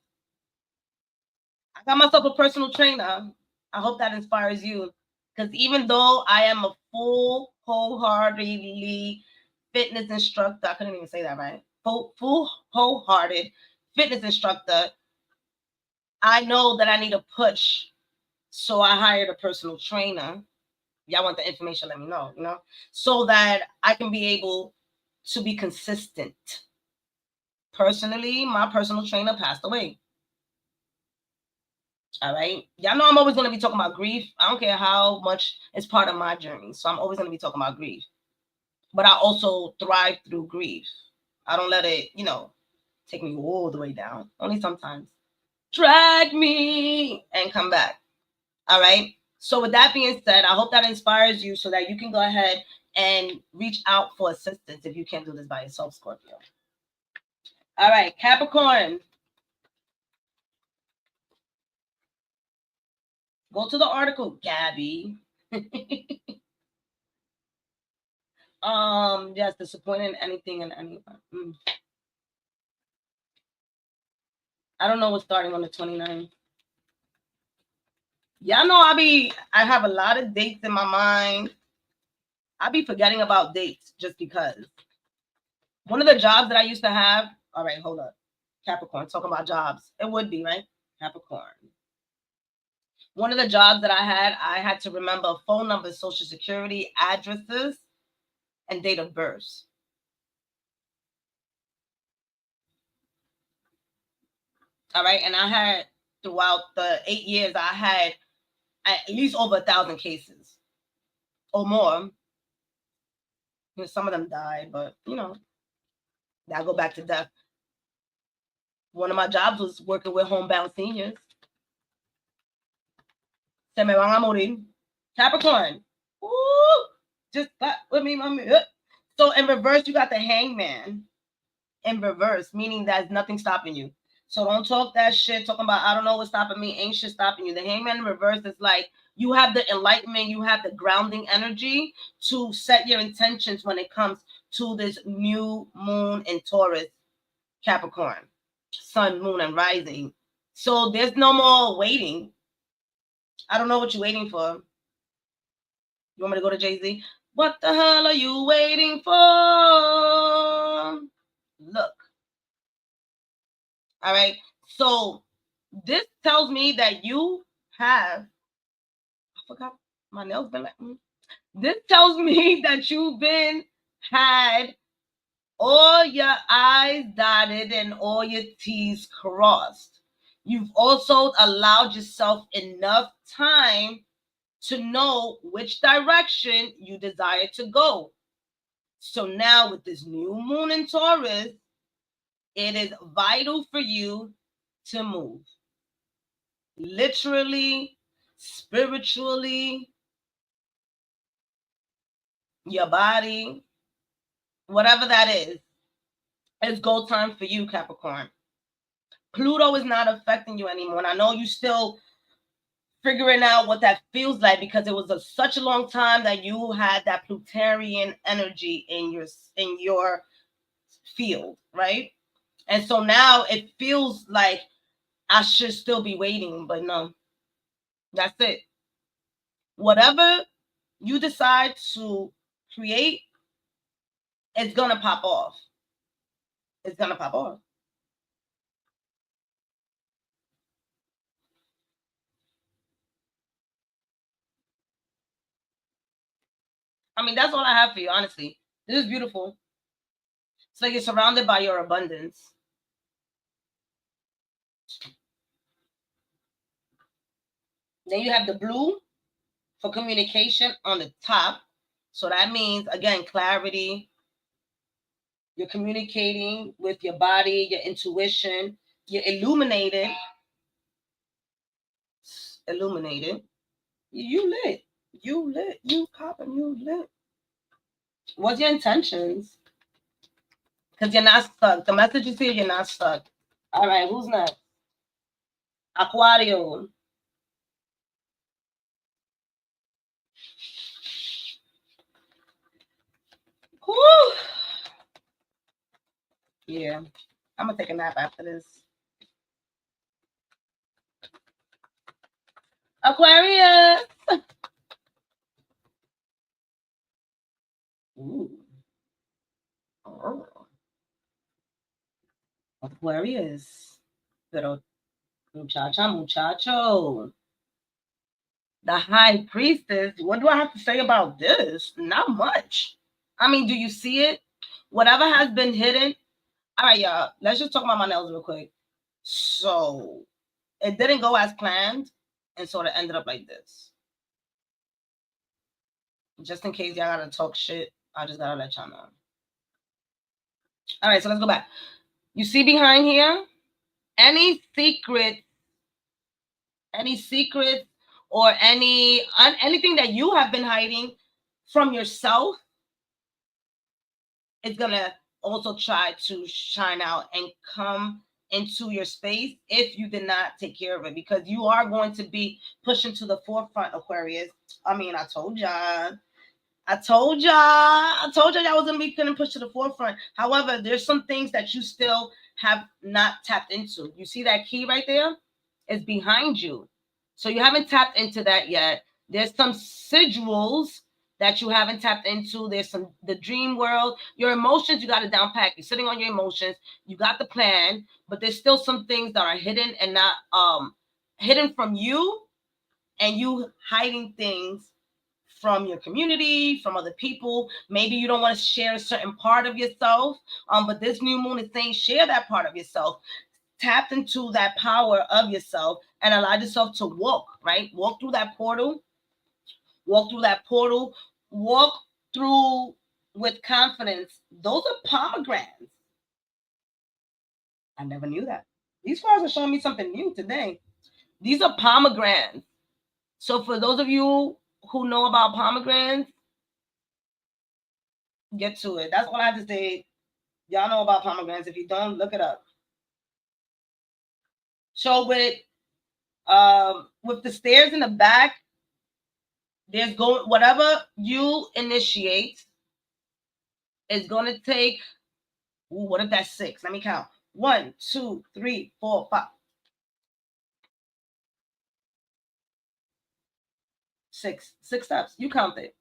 I got myself a personal trainer. I hope that inspires you. Because even though I am a full, wholeheartedly fitness instructor, I couldn't even say that right. Full wholehearted fitness instructor, I know that I need a push. So I hired a personal trainer. Y'all want the information, let me know, so that I can be able to be consistent. Personally, my personal trainer passed away. All right. Y'all know I'm always going to be talking about grief. I don't care how much it's part of my journey. So I'm always going to be talking about grief. But I also thrive through grief. I don't let it, take me all the way down. Only sometimes. Drag me and come back. All right. So with that being said, I hope that inspires you so that you can go ahead and reach out for assistance if you can't do this by yourself, Scorpio. All right. Capricorn. Go to the article, Gabby. Yes, disappointed in anything and anyone. I don't know what's starting on the 29th. Y'all know I have a lot of dates in my mind. I be forgetting about dates just because. One of the jobs that I used to have, all right, hold up. Capricorn, talking about jobs. It would be, right? Capricorn. One of the jobs that I had to remember phone numbers, social security, addresses, and date of birth. All right. And I had, throughout the 8 years, I had at least over 1,000 cases or more. You know, some of them died, but that go back to death. One of my jobs was working with homebound seniors. Se me van a morir. Capricorn. Woo! Just that with me, mommy. So in reverse, you got the hangman. In reverse, meaning there's nothing stopping you. So don't talk that shit, talking about I don't know what's stopping me, ain't shit stopping you. The hangman in reverse is like you have the enlightenment, you have the grounding energy to set your intentions when it comes to this new moon in Taurus, Capricorn, sun, moon, and rising. So there's no more waiting. I don't know what you're waiting for. You want me to go to Jay-Z? What the hell are you waiting for? Look. All right. So this tells me that you have, I forgot my nails been like, This tells me that you've had all your I's dotted and all your T's crossed. You've also allowed yourself enough time to know which direction you desire to go. So now with this new moon in Taurus, it is vital for you to move. Literally, spiritually, your body, whatever that is, it's go time for you, Capricorn. Pluto is not affecting you anymore. And I know you still figuring out what that feels like because it was such a long time that you had that Plutonian energy in your field, right? And so now it feels like I should still be waiting, but no, that's it. Whatever you decide to create, it's gonna pop off. It's gonna pop off. I mean, that's all I have for you, honestly. This is beautiful. It's like you're surrounded by your abundance. Then you have the blue for communication on the top. So that means, again, clarity. You're communicating with your body, your intuition. You're illuminated. Illuminated. You lit. You lit. You copping. You lit. What's your intentions? Because you're not stuck. The message is here, you're not stuck. All right, who's next? Aquario. Whew. Yeah, I'm gonna take a nap after this. Aquarius. Ooh. Oh. Aquarius. Pero muchacho. The high priestess. What do I have to say about this? Not much. I mean, do you see it? Whatever has been hidden. All right, y'all. Let's just talk about my nails real quick. So it didn't go as planned, and so it ended up like this. Just in case y'all gotta talk shit, I just gotta let y'all know. All right, so let's go back. You see behind here? Any secrets or anything that you have been hiding from yourself, it's gonna also try to shine out and come into your space if you did not take care of it, because you are going to be pushing to the forefront, Aquarius. I mean, I told y'all y'all was gonna be getting pushed to the forefront. However, there's some things that you still have not tapped into. You see that key right there? It's behind you. So you haven't tapped into that yet. There's some sigils that you haven't tapped into. There's some the dream world. Your emotions, you got to down pack. You're sitting on your emotions. You got the plan, but there's still some things that are hidden and not hidden from you, and you hiding things from your community, from other people. Maybe you don't want to share a certain part of yourself. But this new moon is saying share that part of yourself. Tap into that power of yourself and allow yourself to walk, right? Walk through that portal. Walk through that portal. Walk through with confidence. Those are pomegranates. I never knew that. These flowers are showing me something new today. These are pomegranates. So for those of you who know about pomegranates, get to it. That's all I have to say. Y'all know about pomegranates. If you don't, look it up. So with the stairs in the back, there's going whatever you initiate is going to take. Ooh, what if that's 6? Let me count. 1, 2, 3, 4, 5, 6. 6 steps. You count it.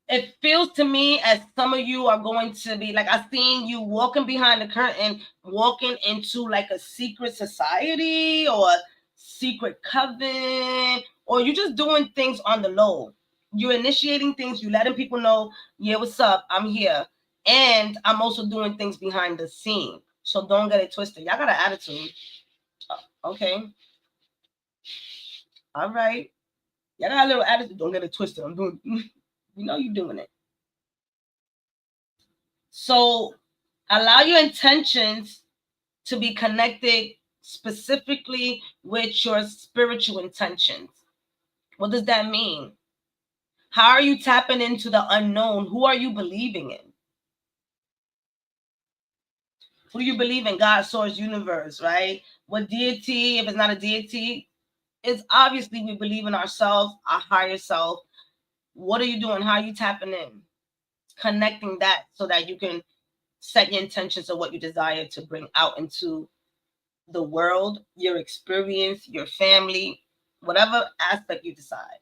It feels to me as some of you are going to be like I've seen you walking behind the curtain, walking into like a secret society or a secret coven, or you're just doing things on the low. You're initiating things, you letting people know, yeah, what's up? I'm here. And I'm also doing things behind the scene. So don't get it twisted. Y'all got an attitude. Okay. All right. Y'all got a little attitude. Don't get it twisted. I'm doing you know you're doing it. So allow your intentions to be connected specifically with your spiritual intentions. What does that mean? How are you tapping into the unknown? Who are you believing in? Who do you believe in? God, source, universe, right? What deity, if it's not a deity, it's obviously we believe in ourselves, our higher self. What are you doing? How are you tapping in? Connecting that so that you can set your intentions of what you desire to bring out into the world, your experience, your family, whatever aspect you decide.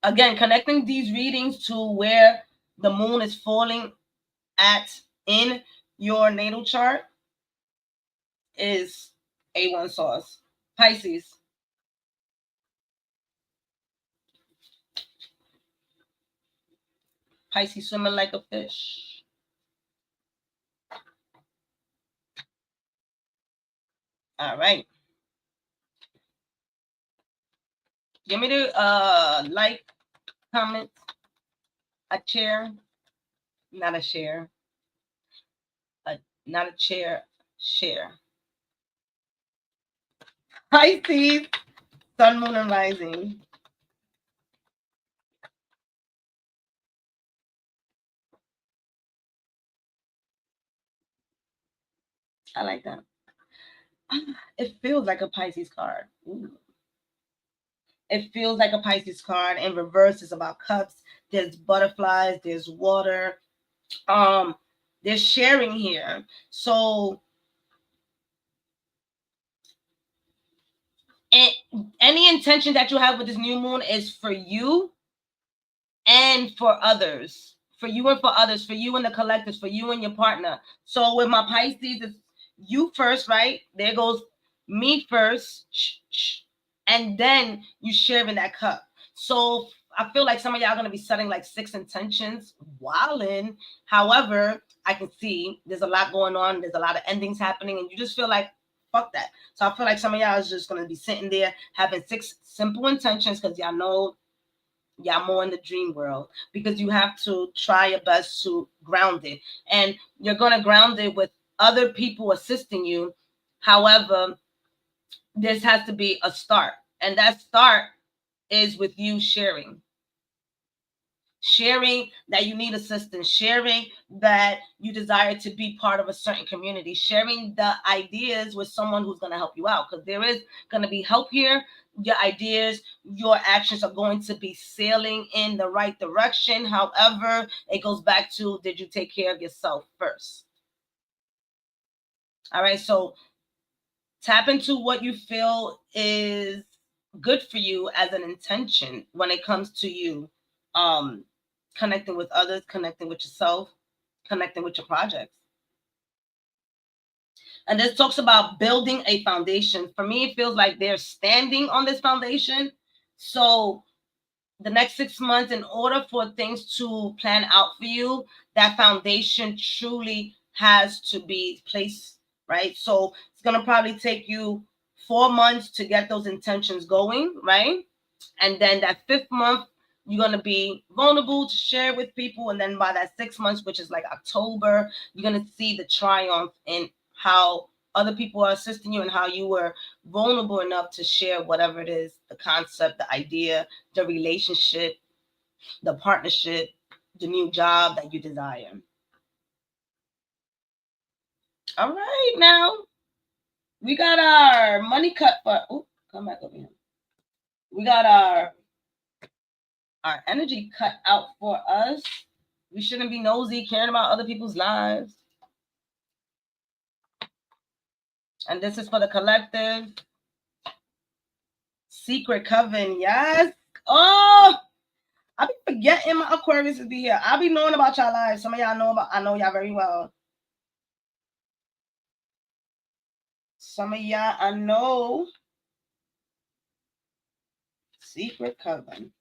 Again, connecting these readings to where the moon is falling at in your natal chart is A1 sauce. Pisces. Pisces swimming like a fish. All right. Give me the like, comment, a chair, not a share, not a chair, share. Pisces, sun, moon, and rising. I like that. It feels like a Pisces card. Ooh. It feels like a Pisces card. In reverse, it's about cups. There's butterflies. There's water. Um, there's sharing here. So, any intention that you have with this new moon is for you and for others. For you and for others. For you and the collectives. For you and your partner. So with my Pisces, it's you first, right? There goes me first. And then you sharing that cup. So I feel like some of y'all are going to be setting like 6 intentions while in. However, I can see there's a lot going on. There's a lot of endings happening. And you just feel like, fuck that. So I feel like some of y'all is just going to be sitting there having 6 simple intentions because y'all know y'all more in the dream world, because you have to try your best to ground it. And you're going to ground it with other people assisting you. However, this has to be a start. And that start is with you sharing that you need assistance, sharing that you desire to be part of a certain community, sharing the ideas with someone who's going to help you out, because there is going to be help here. Your ideas, your actions are going to be sailing in the right direction. However, it goes back to, did you take care of yourself first? All right, so tap into what you feel is good for you as an intention when it comes to you connecting with others, connecting with yourself, connecting with your projects. And this talks about building a foundation. For me, it feels like they're standing on this foundation. So the next 6 months, in order for things to plan out for you, that foundation truly has to be placed, right? So it's going to probably take you 4 months to get those intentions going, right? And then that 5th month, you're going to be vulnerable to share with people. And then by that 6 months, which is like October, you're going to see the triumph in how other people are assisting you and how you were vulnerable enough to share whatever it is, the concept, the idea, the relationship, the partnership, the new job that you desire. All right, now we got our money cut for, come back over here. We got our energy cut out for us. We shouldn't be nosy, caring about other people's lives. And this is for the collective. Secret coven, yes. Oh, I be forgetting my Aquarius to be here. I be knowing about y'all lives. Some of y'all know about, I know y'all very well. Some of y'all I know. Secret coven.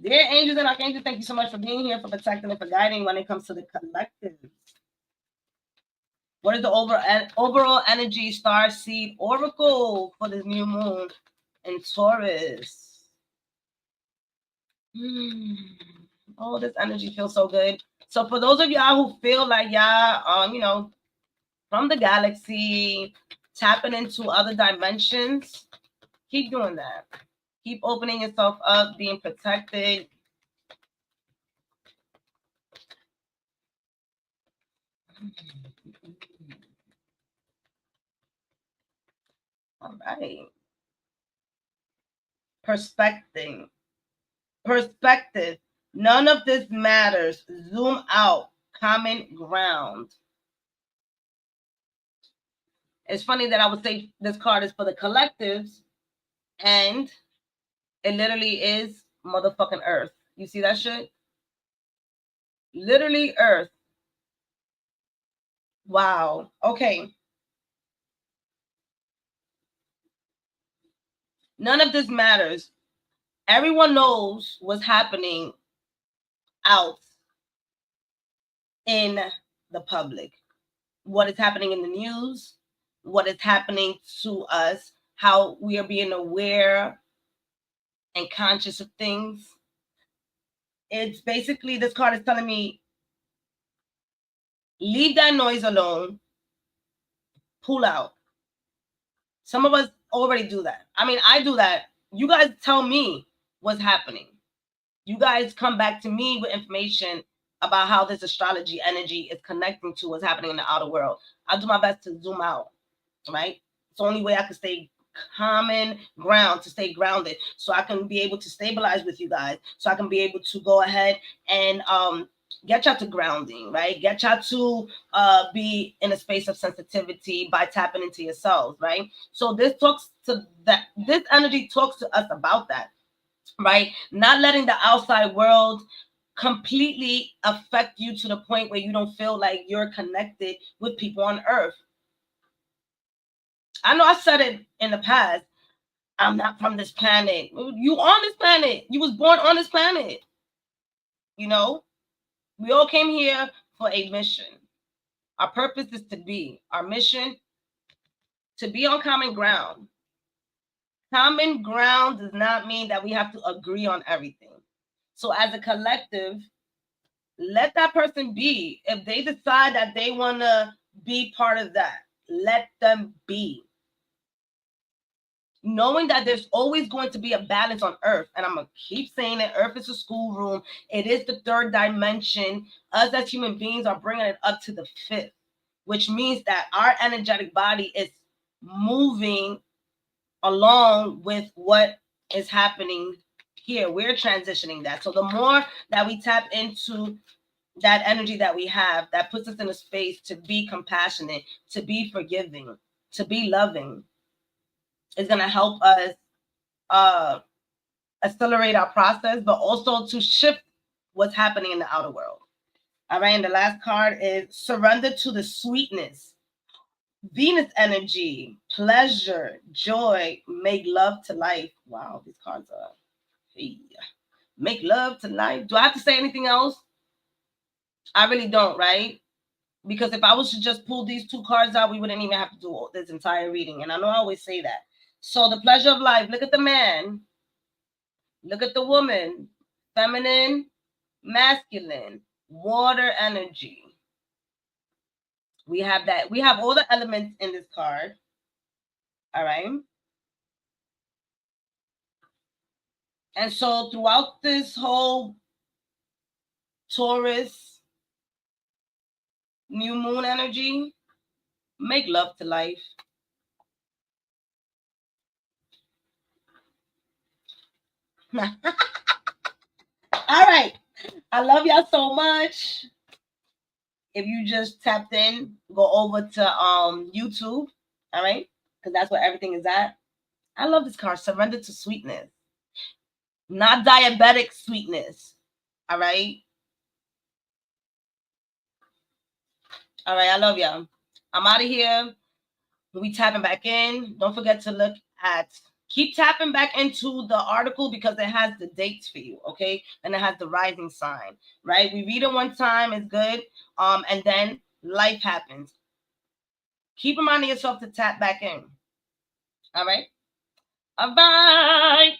Dear angels and archangels, thank you so much for being here, for protecting and for guiding when it comes to the collective. What is the overall energy star seed oracle for this new moon in Taurus? Oh, this energy feels so good. So for those of y'all who feel like y'all, from the galaxy, tapping into other dimensions, keep doing that. Keep opening yourself up, being protected. All right. Perspective. None of this matters. Zoom out. Common ground. It's funny that I would say this card is for the collectives, and it literally is motherfucking Earth. You see that shit? Literally Earth. Wow. Okay. None of this matters. Everyone knows what's happening out in the public. What is happening in the news, what is happening to us, how we are being aware and conscious of things. It's basically, this card is telling me, leave that noise alone, pull out. Some of us already do that. I mean, I do that. You guys tell me what's happening. You guys come back to me with information about how this astrology energy is connecting to what's happening in the outer world. I do my best to zoom out, right? It's the only way I can stay common ground, to stay grounded, so I can be able to stabilize with you guys, so I can be able to go ahead and get y'all to grounding, right? Get y'all to be in a space of sensitivity by tapping into yourselves, right? So this talks to that. This energy talks to us about that, right? Not letting the outside world completely affect you to the point where you don't feel like you're connected with people on Earth. I know I said it in the past. I'm not from this planet. You on this planet. You was born on this planet. We all came here for a mission. Our purpose is to be. Our mission, to be on common ground. Common ground does not mean that we have to agree on everything. So as a collective, let that person be. If they decide that they want to be part of that, let them be. Knowing that there's always going to be a balance on Earth. And I'm going to keep saying that Earth is a schoolroom. It is the 3rd dimension. Us as human beings are bringing it up to the 5th, which means that our energetic body is moving along with what is happening here. We're transitioning that. So the more that we tap into that energy that we have, that puts us in a space to be compassionate, to be forgiving, to be loving, is going to help us accelerate our process, but also to shift what's happening in the outer world. All right, and the last card is surrender to the sweetness. Venus energy, pleasure, joy, make love to life. Wow, these cards are, hey, make love to life. Do I have to say anything else? I really don't, right? Because if I was to just pull these two cards out, we wouldn't even have to do this entire reading. And I know I always say that. So the pleasure of life, look at the man, look at the woman, feminine, masculine, water energy. We have that. We have all the elements in this card. All right. And so throughout this whole Taurus new moon energy, make love to life. All right. I love y'all so much. If you just tapped in, go over to YouTube. All right. Because that's where everything is at. I love this card. Surrender to sweetness. Not diabetic sweetness. All right. All right. I love y'all. I'm out of here. We tapping back in. Don't forget to look at, keep tapping back into the article because it has the dates for you, okay? And it has the rising sign, right? We read it one time, it's good. And then life happens. Keep reminding yourself to tap back in. All right? All right.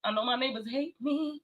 I know my neighbors hate me.